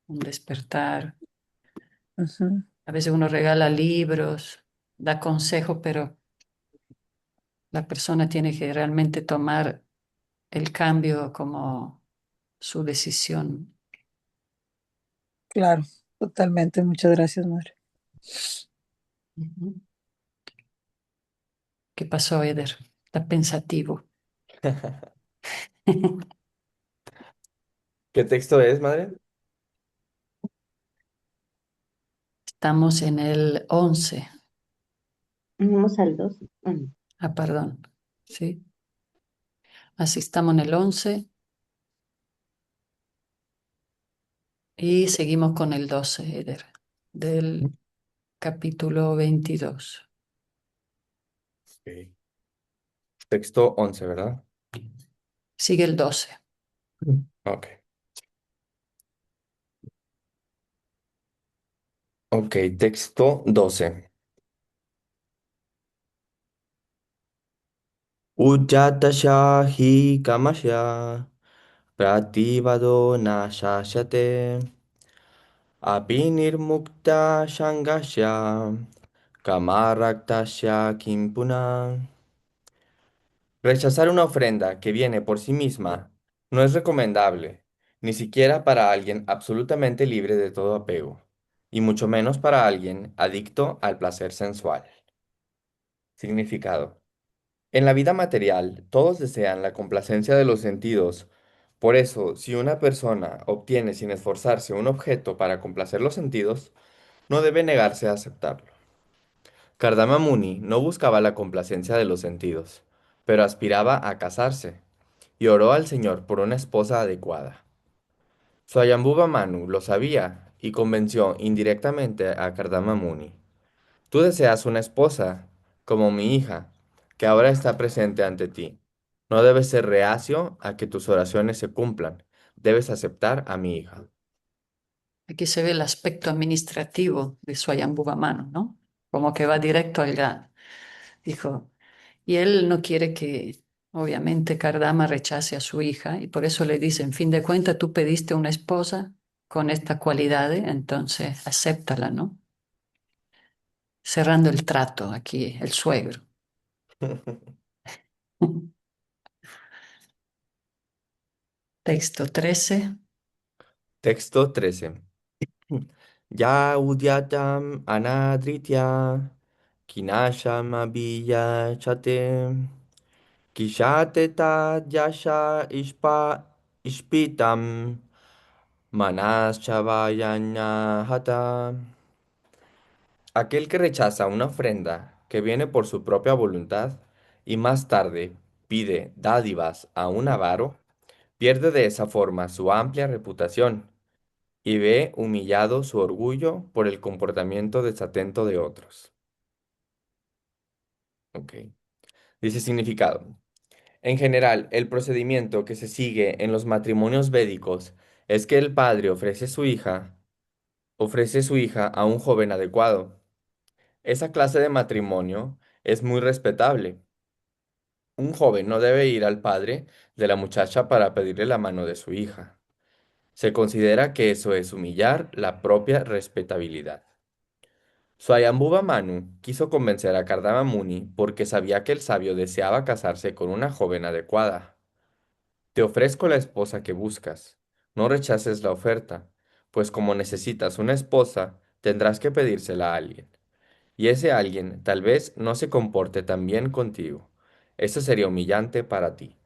Un despertar. Ujú, A veces uno regala libros, da consejos, pero la persona tiene que realmente tomar el cambio como su decisión. claro, totalmente. Muchas gracias, madre. Ujú. ¿Qué pasó, Eder? Está pensativo. ¿Qué texto es, madre? Estamos en el 11. Vamos al 2. Ah, perdón. Sí. Así estamos en el 11 y seguimos con el 12, Eder, del capítulo 22. Ok. Texto 11, ¿verdad? Sigue el 12. Ok. Ok, texto 12. Ujjatasha hi kamasya pratibado nashashate abhinirmukta shangasya kamaraktasya kimpuna. Rechazar una ofrenda que viene por sí misma no es recomendable, ni siquiera para alguien absolutamente libre de todo apego, y mucho menos para alguien adicto al placer sensual. Significado. En la vida material, todos desean la complacencia de los sentidos. Por eso, si una persona obtiene sin esforzarse un objeto para complacer los sentidos, no debe negarse a aceptarlo. Kardama Muni no buscaba la complacencia de los sentidos, pero aspiraba a casarse, y oró al Señor por una esposa adecuada. Swayambhuva Manu lo sabía y convenció indirectamente a Kardama Muni. Tú deseas una esposa, como mi hija, que ahora está presente ante ti. No debes ser reacio a que tus oraciones se cumplan. Debes aceptar a mi hija. Aquí se ve el aspecto administrativo de Swayambhuva, ¿no? Como que va directo al grano. Dijo, y él no quiere que, obviamente, Kardama rechace a su hija, y por eso le dice, en fin de cuentas, tú pediste una esposa con estas cualidades, entonces acéptala, ¿no? Cerrando el trato aquí, el suegro. Texto 13. Texto 13. Ya udyatam anadritya kinasham chate kishate ta yasha ishpitam manas chavayanya hata. Aquel que rechaza una ofrenda que viene por su propia voluntad y más tarde pide dádivas a un avaro, pierde de esa forma su amplia reputación y ve humillado su orgullo por el comportamiento desatento de otros. Ok. Dice significado. En general, el procedimiento que se sigue en los matrimonios védicos es que el padre ofrece su hija a un joven adecuado. Esa clase de matrimonio es muy respetable. Un joven no debe ir al padre de la muchacha para pedirle la mano de su hija. Se considera que eso es humillar la propia respetabilidad. Swayambhuva Manu quiso convencer a Kardama Muni porque sabía que el sabio deseaba casarse con una joven adecuada. Te ofrezco la esposa que buscas. No rechaces la oferta, pues como necesitas una esposa, tendrás que pedírsela a alguien. Y ese alguien tal vez no se comporte tan bien contigo. Eso sería humillante para ti.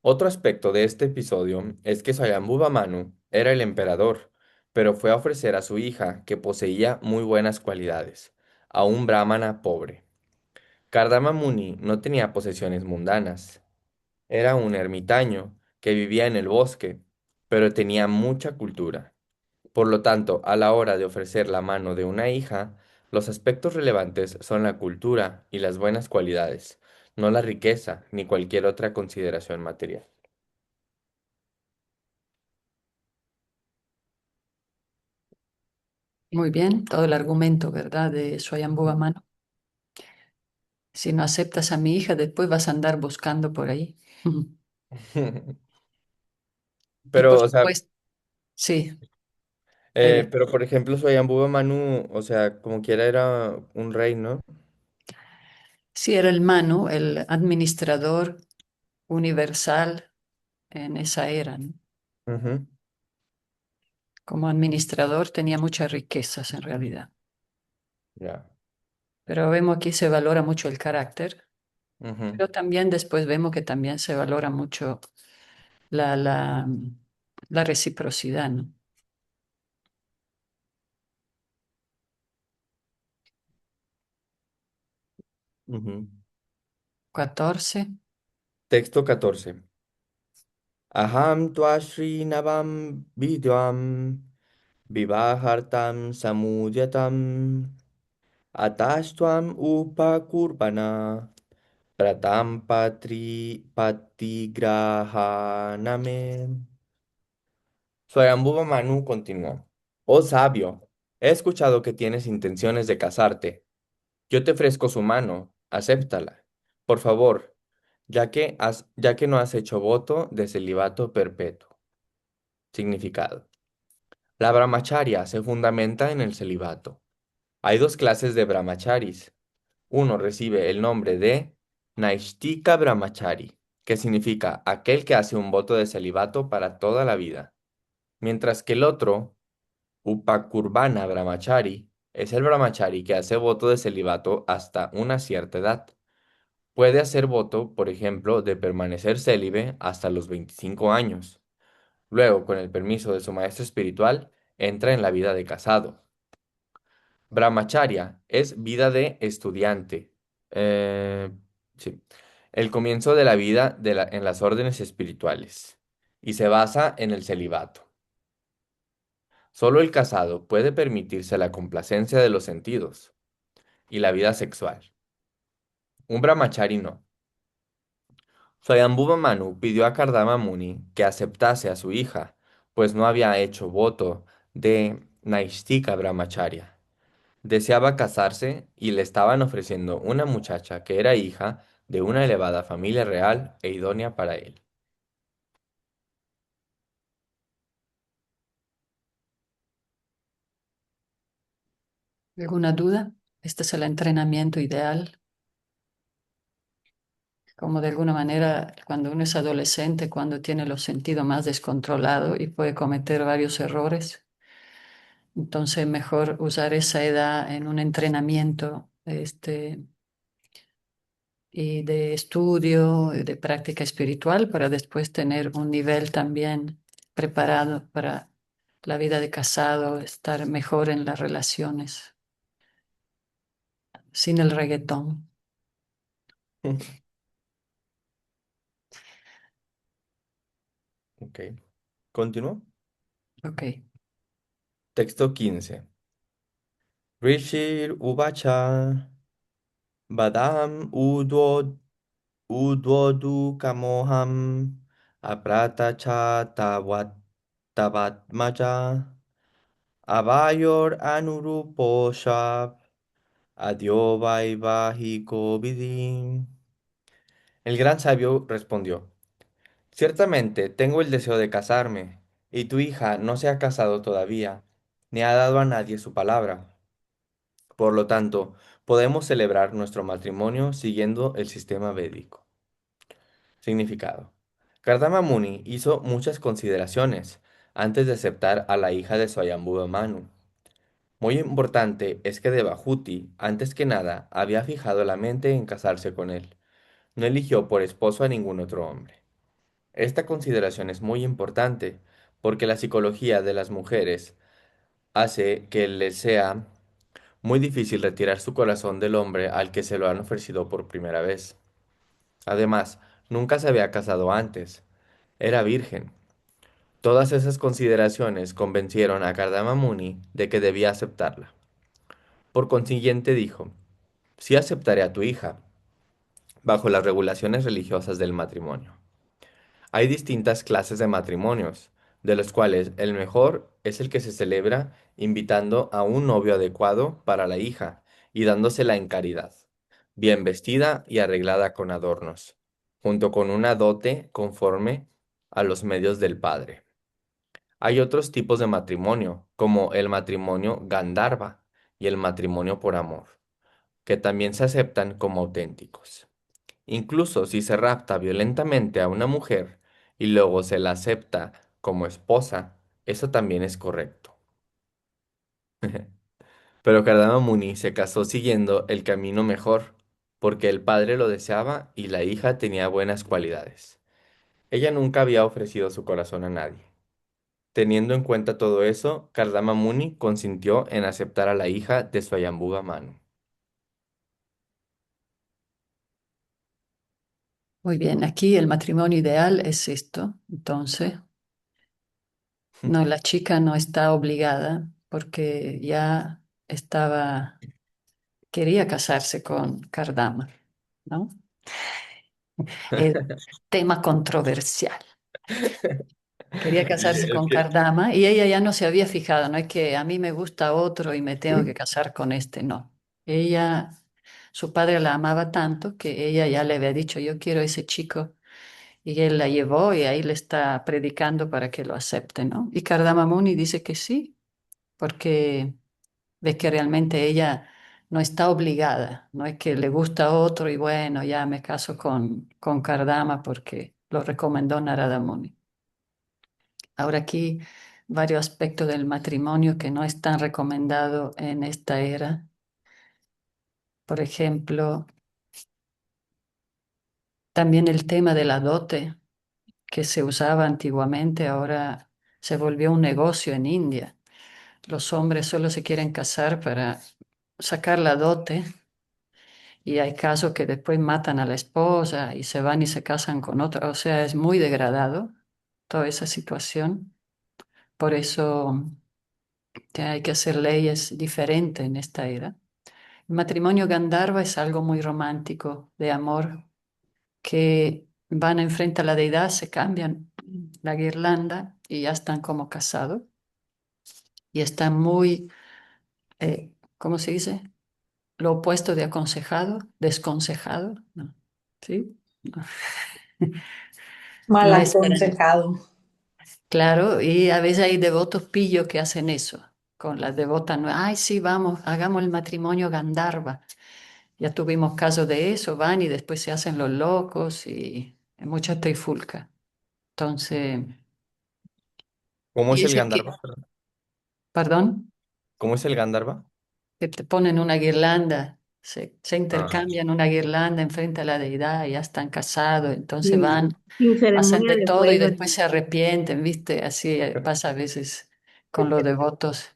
Otro aspecto de este episodio es que Swayambhuva Manu era el emperador, pero fue a ofrecer a su hija, que poseía muy buenas cualidades, a un brahmana pobre. Kardama Muni no tenía posesiones mundanas. Era un ermitaño que vivía en el bosque, pero tenía mucha cultura. Por lo tanto, a la hora de ofrecer la mano de una hija, los aspectos relevantes son la cultura y las buenas cualidades, no la riqueza ni cualquier otra consideración material. Muy bien, todo el argumento, ¿verdad? De Swayambhuva Manu. Si no aceptas a mi hija, después vas a andar buscando por ahí. Y por Pero, o sea, supuesto, sí, eh, pero por ejemplo, Swayambhuva Manu, o sea, como quiera era un rey, ¿no? sí era el Manu, el administrador universal en esa era, ¿no? Ujú, Como administrador tenía muchas riquezas en realidad. ya. Pero vemos aquí se valora mucho el carácter, Ujú, pero también después vemos que también se valora mucho la, la, la reciprocidad, ¿no? ujú. 14. Texto 14. Aham tua Navam vidvam vivahartam samudyatam atastvam upakurbana pratam patigrahaname. Swayambhuva Manu continuó. Oh sabio, he escuchado que tienes intenciones de casarte. Yo te ofrezco su mano, acéptala. Por favor, ya que no has hecho voto de celibato perpetuo. Significado. La brahmacharya se fundamenta en el celibato. Hay dos clases de brahmacharis. Uno recibe el nombre de Naishtika Brahmachari, que significa aquel que hace un voto de celibato para toda la vida, mientras que el otro, Upakurbana Brahmachari, es el brahmachari que hace voto de celibato hasta una cierta edad. Puede hacer voto, por ejemplo, de permanecer célibe hasta los 25 años. Luego, con el permiso de su maestro espiritual, entra en la vida de casado. Brahmacharya es vida de estudiante. Eh, sí. El comienzo de la vida en las órdenes espirituales. Y se basa en el celibato. Solo el casado puede permitirse la complacencia de los sentidos y la vida sexual. Un brahmachari no. Swayambhuva Manu pidió a Kardama Muni que aceptase a su hija, pues no había hecho voto de Naistika Brahmacharya. Deseaba casarse y le estaban ofreciendo una muchacha que era hija de una elevada familia real e idónea para él. ¿Alguna duda? Este es el entrenamiento ideal. Como de alguna manera, cuando uno es adolescente, cuando tiene los sentidos más descontrolados y puede cometer varios errores, entonces mejor usar esa edad en un entrenamiento, y de estudio, y de práctica espiritual, para después tener un nivel también preparado para la vida de casado, estar mejor en las relaciones, sin el reggaetón. Ok. ¿Continúo? Ok. Texto 15. Rishir Uvacha Badam Udvodu Kamoham Aprata Cha Tavatmaja Avayor Anuruposha Adiovai Vidin. El gran sabio respondió, ciertamente tengo el deseo de casarme, y tu hija no se ha casado todavía, ni ha dado a nadie su palabra. Por lo tanto, podemos celebrar nuestro matrimonio siguiendo el sistema védico. Significado. Kardama Muni hizo muchas consideraciones antes de aceptar a la hija de Swayambhuva Manu. Muy importante es que Devahuti, antes que nada, había fijado la mente en casarse con él. No eligió por esposo a ningún otro hombre. Esta consideración es muy importante porque la psicología de las mujeres hace que les sea muy difícil retirar su corazón del hombre al que se lo han ofrecido por primera vez. Además, nunca se había casado antes. Era virgen. Todas esas consideraciones convencieron a Kardama Muni de que debía aceptarla. Por consiguiente dijo, sí aceptaré a tu hija, bajo las regulaciones religiosas del matrimonio. Hay distintas clases de matrimonios, de los cuales el mejor es el que se celebra invitando a un novio adecuado para la hija y dándosela en caridad, bien vestida y arreglada con adornos, junto con una dote conforme a los medios del padre. Hay otros tipos de matrimonio, como el matrimonio Gandharva y el matrimonio por amor, que también se aceptan como auténticos. Incluso si se rapta violentamente a una mujer y luego se la acepta como esposa, eso también es correcto. Pero Kardama Muni se casó siguiendo el camino mejor, porque el padre lo deseaba y la hija tenía buenas cualidades. Ella nunca había ofrecido su corazón a nadie. Teniendo en cuenta todo eso, Kardama Muni consintió en aceptar a la hija de Swayambhuva Manu. Muy bien, aquí el matrimonio ideal es esto. Entonces, no, la chica no está obligada porque ya estaba, quería casarse con Kardama, ¿no? El tema controversial. Quería casarse Es con que Kardama y ella ya no se había fijado, no es que a mí me gusta otro y me tengo que casar con este, no. Ella, su padre la amaba tanto que ella ya le había dicho, yo quiero ese chico y él la llevó y ahí le está predicando para que lo acepte, ¿no? Y Kardama Muni dice que sí, porque ve que realmente ella no está obligada, no es que le gusta otro y bueno, ya me caso con Kardama porque lo recomendó Narada Muni. Ahora aquí varios aspectos del matrimonio que no están recomendados en esta era. Por ejemplo, también el tema de la dote que se usaba antiguamente, ahora se volvió un negocio en India. Los hombres solo se quieren casar para sacar la dote y hay casos que después matan a la esposa y se van y se casan con otra. O sea, es muy degradado toda esa situación. Por eso que hay que hacer leyes diferentes en esta era. El matrimonio Gandharva es algo muy romántico, de amor, que van enfrente a la deidad, se cambian la guirlanda y ya están como casados. Y están muy, ¿cómo se dice? Lo opuesto de aconsejado, desconsejado, ¿no? ¿Sí? No, Mal no es para... aconsejado. Claro, y a veces hay devotos pillos que hacen eso, con las devotas, ay, sí, vamos, hagamos el matrimonio Gandharva. Ya tuvimos casos de eso, van y después se hacen los locos y hay mucha trifulca. Entonces, ¿cómo y es el ese Gandharva? que, perdón, ¿Cómo es el Gandharva? que te ponen una guirlanda, se Ah, intercambian una guirlanda enfrente a la deidad y ya están casados, entonces Sin, van, sin hacen ceremonia de de todo y fuego. después se arrepienten, ¿viste? Así pasa a veces con los devotos.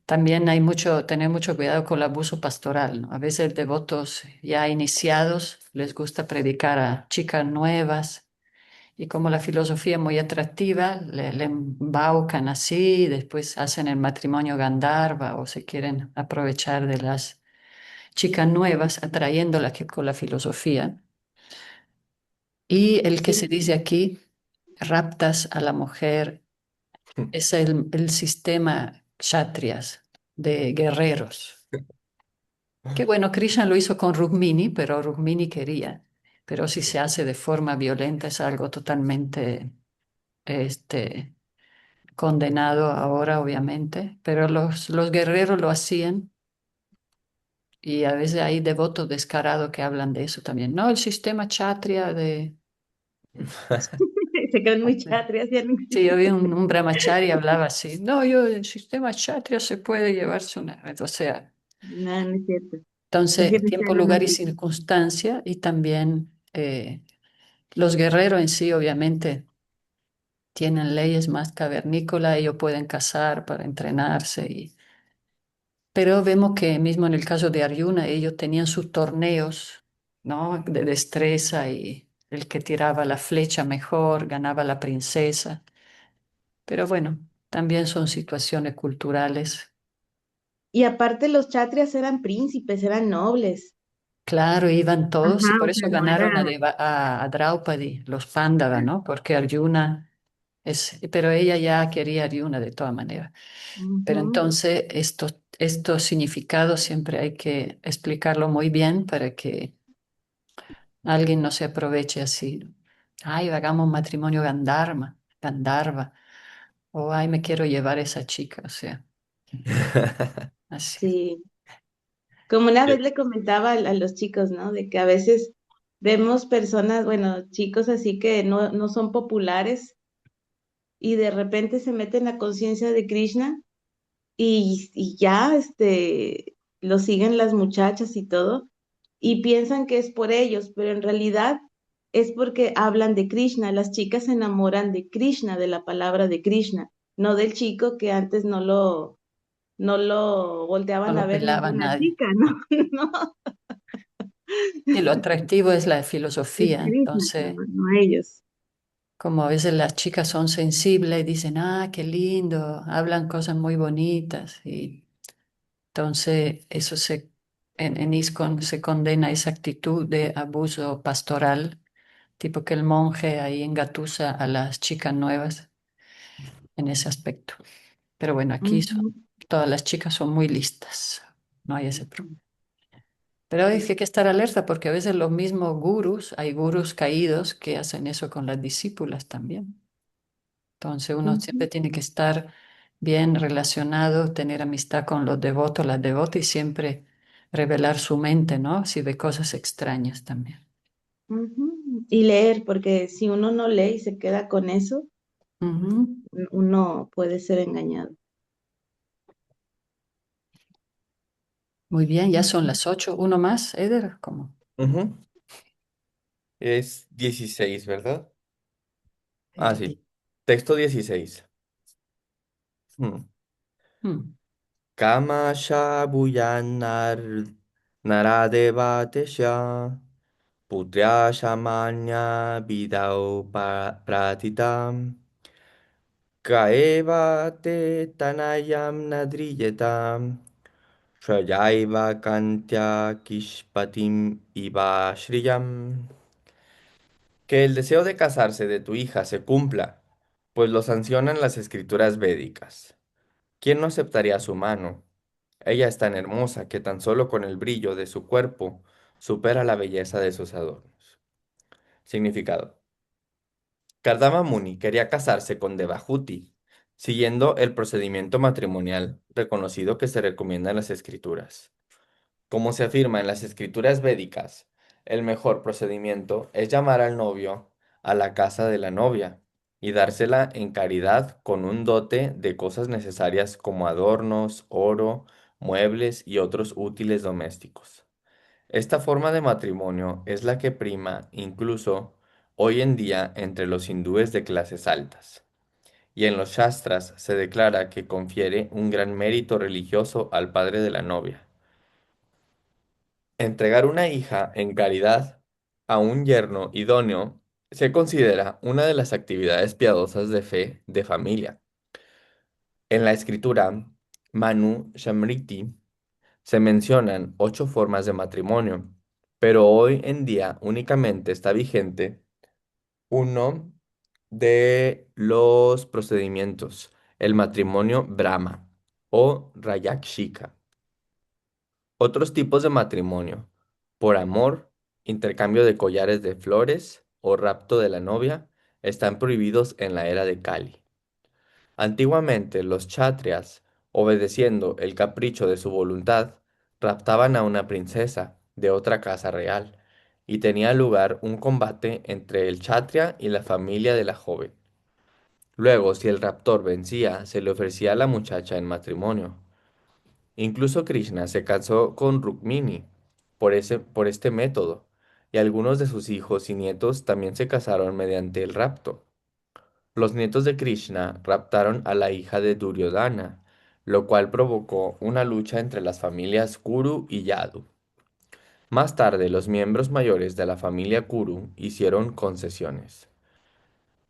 También hay mucho, tener mucho cuidado con el abuso pastoral, ¿no? A veces devotos ya iniciados les gusta predicar a chicas nuevas y como la filosofía es muy atractiva, le embaucan así, y después hacen el matrimonio Gandharva o se quieren aprovechar de las chicas nuevas, atrayéndolas con la filosofía. Y el que se dice aquí, raptas a la mujer, es el sistema kshatriyas de guerreros. Que bueno, Krishna lo hizo con Rukmini, pero Rukmini quería. pero si se hace de forma violenta es algo totalmente este, condenado ahora, obviamente, pero los guerreros lo hacían y a veces hay devotos descarados que hablan de eso también. No, el sistema Kshatriya de... Se creen muy chatrias, ya no Sí, yo vi existe. un brahmachari hablaba así. No, yo, el sistema Kshatriya se puede llevarse una... O sea, No, no es cierto. No es entonces, cierto, tiempo, no lugar y existe. circunstancia y también los guerreros en sí, obviamente, tienen leyes más cavernícolas, ellos pueden cazar para entrenarse y pero vemos que mismo en el caso de Arjuna, ellos tenían sus torneos, ¿no? De destreza y el que tiraba la flecha mejor ganaba la princesa. Pero bueno, también son situaciones culturales. Y aparte los chatrias eran príncipes, eran nobles. Claro, iban todos y Ajá, por o sea, eso no ganaron era. a Draupadi, los Pándavas, ¿no? Porque Arjuna es, pero ella ya quería a Arjuna de todas maneras. Pero Ujú. entonces estos significados siempre hay que explicarlo muy bien para que alguien no se aproveche así. Ay, hagamos un matrimonio Gandharva. O ay, me quiero llevar a esa chica. O sea, así. Sí. Como una vez le comentaba a los chicos, ¿no? De que a veces vemos personas, bueno, chicos así que no son populares y de repente se meten a conciencia de Krishna y ya, lo siguen las muchachas y todo y piensan que es por ellos, pero en realidad es porque hablan de Krishna. Las chicas se enamoran de Krishna, de la palabra de Krishna, no del chico que antes no lo No volteaban a lo ver pelaba ninguna nadie. chica, ¿no? No. Y lo atractivo es la Es filosofía. Krishna, Entonces, no ellos. como a veces las chicas son sensibles y dicen, ah, qué lindo, hablan cosas muy bonitas. Y entonces, en ISKCON se condena esa actitud de abuso pastoral, tipo que el monje ahí engatusa a las chicas nuevas en ese aspecto. Pero bueno, Ujú. todas las chicas son muy listas, no hay ese problema. Pero hay que estar alerta porque a veces los mismos gurús, hay gurús caídos que hacen eso con las discípulas también. Entonces uno siempre Ujú, tiene que estar bien relacionado, tener amistad con los devotos, las devotas y siempre revelar su mente, ¿no? Si ve cosas extrañas también. ujú. Y leer, porque si uno no lee y se queda con eso, Ujú. uno puede ser engañado. Muy bien, ya son Ujú. las 8. ¿Uno más, Eder? ¿Cómo? Ujú. Es 16, ¿verdad? Ah, Di- sí. Texto 16. Hmm. mm, Kamashabuyanar Naradeva Putrya Shamanya Vidau Pratitam Kaeva Te Tanayam Nadriyetam Shayaiva Kantya Kishpatim Iva Shriyam. Que el deseo de casarse de tu hija se cumpla, pues lo sancionan las escrituras védicas. ¿Quién no aceptaría su mano? Ella es tan hermosa que tan solo con el brillo de su cuerpo supera la belleza de sus adornos. Significado. Kardama Muni quería casarse con Devahuti, siguiendo el procedimiento matrimonial reconocido que se recomienda en las escrituras. Como se afirma en las escrituras védicas, el mejor procedimiento es llamar al novio a la casa de la novia y dársela en caridad con un dote de cosas necesarias como adornos, oro, muebles y otros útiles domésticos. Esta forma de matrimonio es la que prima incluso hoy en día entre los hindúes de clases altas, y en los shastras se declara que confiere un gran mérito religioso al padre de la novia. Entregar una hija en caridad a un yerno idóneo se considera una de las actividades piadosas de fe de familia. En la escritura Manu Shamriti se mencionan 8 formas de matrimonio, pero hoy en día únicamente está vigente uno de los procedimientos, el matrimonio Brahma o Rayakshika. Otros tipos de matrimonio, por amor, intercambio de collares de flores o rapto de la novia están prohibidos en la era de Kali. Antiguamente los chatrias, obedeciendo el capricho de su voluntad, raptaban a una princesa de otra casa real y tenía lugar un combate entre el chatria y la familia de la joven. Luego, si el raptor vencía, se le ofrecía a la muchacha en matrimonio. Incluso Krishna se casó con Rukmini por este método, y algunos de sus hijos y nietos también se casaron mediante el rapto. Los nietos de Krishna raptaron a la hija de Duryodhana, lo cual provocó una lucha entre las familias Kuru y Yadu. Más tarde, los miembros mayores de la familia Kuru hicieron concesiones.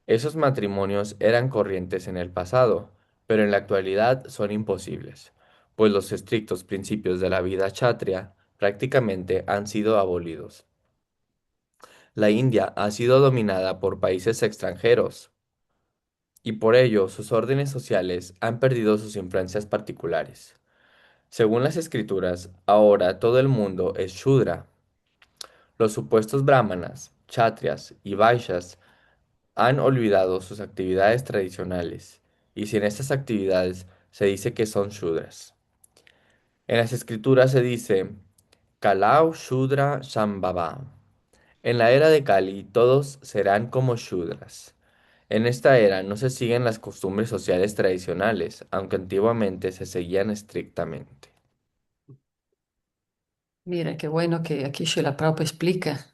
Esos matrimonios eran corrientes en el pasado, pero en la actualidad son imposibles, pues los estrictos principios de la vida kshatriya prácticamente han sido abolidos. La India ha sido dominada por países extranjeros y por ello sus órdenes sociales han perdido sus influencias particulares. Según las escrituras, ahora todo el mundo es Shudra. Los supuestos brahmanas, kshatriyas y vaishyas han olvidado sus actividades tradicionales, y sin estas actividades se dice que son Shudras. En las escrituras se dice Kalau Shudra Shambhava. En la era de Kali todos serán como Shudras. En esta era no se siguen las costumbres sociales tradicionales, aunque antiguamente se seguían estrictamente. Mira, qué bueno que aquí Srila Prabhupada explica.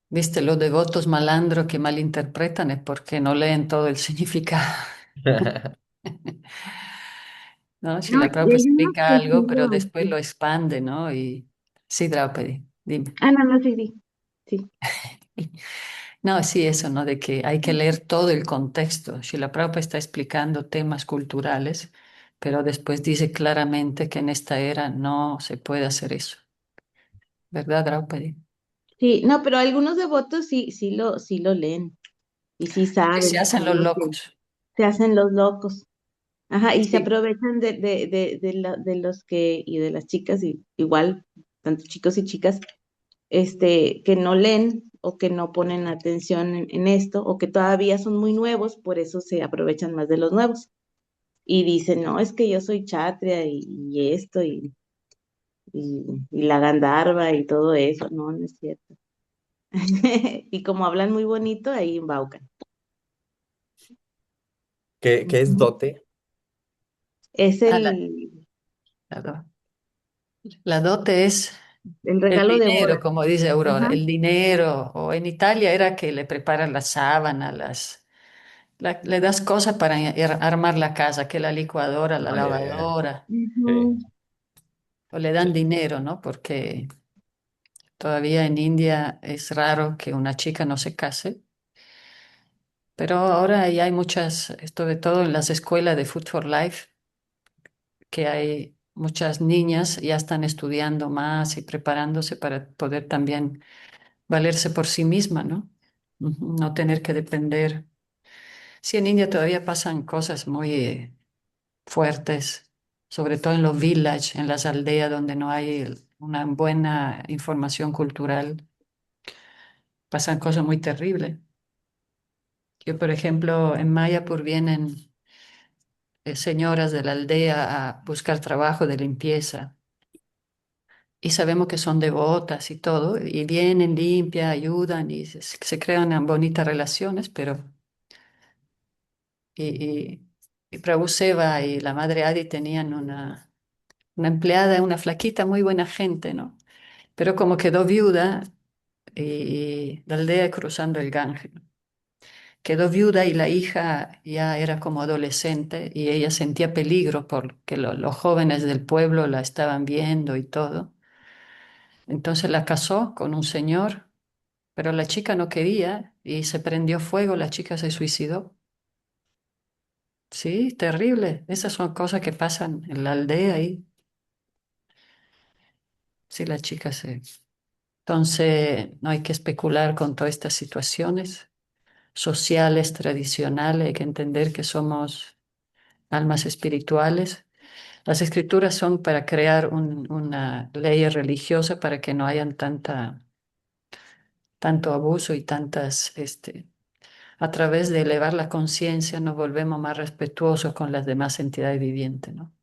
Viste, los devotos malandros que malinterpretan es porque no leen todo el significado. ¿No? No, Srila y Prabhupada hay unos explica que algo, sí pero lo... después lo expande, ¿no? Y sí, Draupadi, dime. Ah, no, no, sí, sí. Sí. No, sí, eso, ¿no? De que hay que leer todo el contexto. Srila Prabhupada está explicando temas culturales, pero después dice claramente que en esta era no se puede hacer eso. ¿Verdad, Draupadi? Sí, no, pero algunos devotos sí lo leen y sí Que se saben, hacen son los los que locos. se hacen los locos. Ajá, y se Sí. aprovechan de los que, y de las chicas, y igual, tanto chicos y chicas, que no leen o que no ponen atención en esto, o que todavía son muy nuevos, por eso se aprovechan más de los nuevos. Y dicen, no, es que yo soy chatria y esto, y la Gandharva y todo eso. No, no es cierto. Y como hablan muy bonito, ahí embaucan. ¿Qué es Ujú. dote? Es Ah, la la dote es el el regalo de dinero, boda. como dice Aurora, Ajá. el dinero. O en Italia era que le preparan la sábana, le das cosas para armar la casa, que la licuadora, la Ah, ya, ya, ya. lavadora, Ujú. Sí. o le dan dinero, ¿no? Porque todavía en India es raro que una chica no se case, pero ahora ya hay muchas, sobre todo en las escuelas de Food for Life, que hay muchas niñas ya están estudiando más y preparándose para poder también valerse por sí misma, ¿no? Ujú, no tener que depender. Sí, en India todavía pasan cosas muy fuertes, sobre todo en los villages, en las aldeas donde no hay una buena información cultural, pasan cosas muy terribles. Yo, por ejemplo, en Mayapur vienen señoras de la aldea a buscar trabajo de limpieza y sabemos que son devotas y todo, y vienen, limpian, ayudan y se crean bonitas relaciones, pero y Prabhu Seva y la madre Adi tenían una empleada, una flaquita, muy buena gente, ¿no? Pero como quedó viuda y la aldea cruzando el Ganges, ¿no? Quedó viuda y la hija ya era como adolescente y ella sentía peligro porque los jóvenes del pueblo la estaban viendo y todo. Entonces la casó con un señor, pero la chica no quería y se prendió fuego, la chica se suicidó. Sí, terrible. Esas son cosas que pasan en la aldea y sí, la chica se... Entonces, no hay que especular con todas estas situaciones sociales, tradicionales. Hay que entender que somos almas espirituales. Las escrituras son para crear una ley religiosa para que no hayan tanto abuso y tantas, a través de elevar la conciencia nos volvemos más respetuosos con las demás entidades vivientes, ¿no?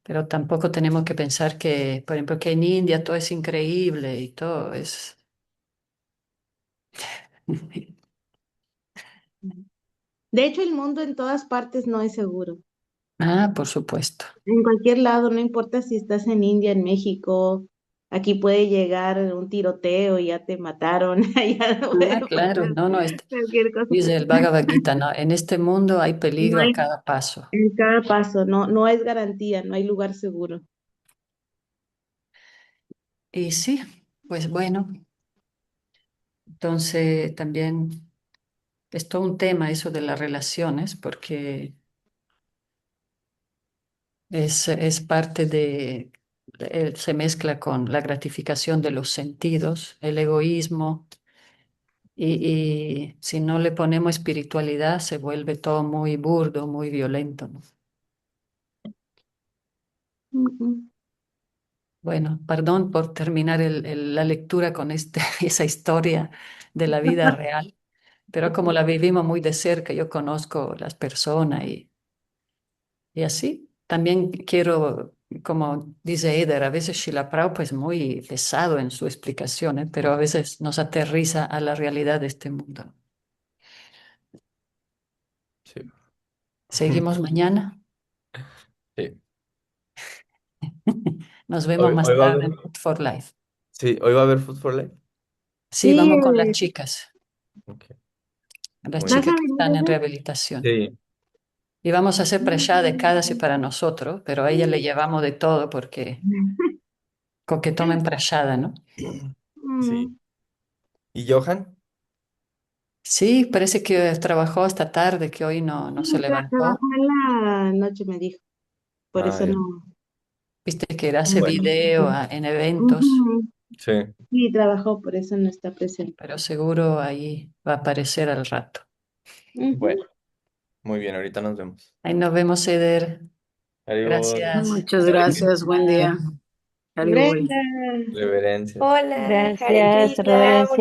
Pero tampoco tenemos que pensar que, por ejemplo, que en India todo es increíble y todo es... De hecho, el mundo en todas partes no es seguro. Ah, por supuesto. En cualquier lado, no importa si estás en India, en México, aquí puede llegar un tiroteo y ya te mataron, allá puede Ah, claro, pasar no, no, cualquier cosa. dice el Bhagavad Gita, ¿no? En este mundo hay No peligro a hay, cada paso. en cada paso, no es garantía, no hay lugar seguro. Y sí, pues bueno, entonces también es todo un tema eso de las relaciones, porque es parte de, se mezcla con la gratificación de los sentidos, el egoísmo, y si no le ponemos espiritualidad se vuelve todo muy burdo, muy violento, ¿no? Mm, Bueno, perdón por terminar la lectura con esa historia de la vida real, pero como la vivimos muy de cerca, yo conozco las personas y así. También quiero, como dice Eder, a veces Shila Prabhupada es muy pesado en sus explicaciones, pero a veces nos aterriza a la realidad de este mundo. Sí. Seguimos mañana. Sí. Nos vemos Hoy, más hoy va a tarde haber, en Food for Life. sí, hoy va a haber Food for Life. Sí, Sí, vamos con las chicas, Ok, las muy bien. ¿vas a chicas que venir, están en Eder? rehabilitación. Sí, Y vamos a hacer prashad de cada y para nosotros, pero a ella le llevamos de todo porque con que tomen prashada, ¿no? sí. Mm, ¿Y Johan? Sí, parece que trabajó hasta tarde, que hoy no se levantó. Trabajó en la noche, me dijo, por Ah, eso ya. no. Viste que hace Bueno, video en eventos, Ujú. sí. Sí, trabajó, por eso no está presente. pero seguro ahí va a aparecer al rato. Bueno, Ujú. muy bien, ahorita nos vemos. Ahí nos vemos, Eder. Adiós. Gracias. Muchas Hare gracias, buen Bye. día. Haribol. Brenda, Reverencias. Hola, Hare gracias, Krishna, reverencia.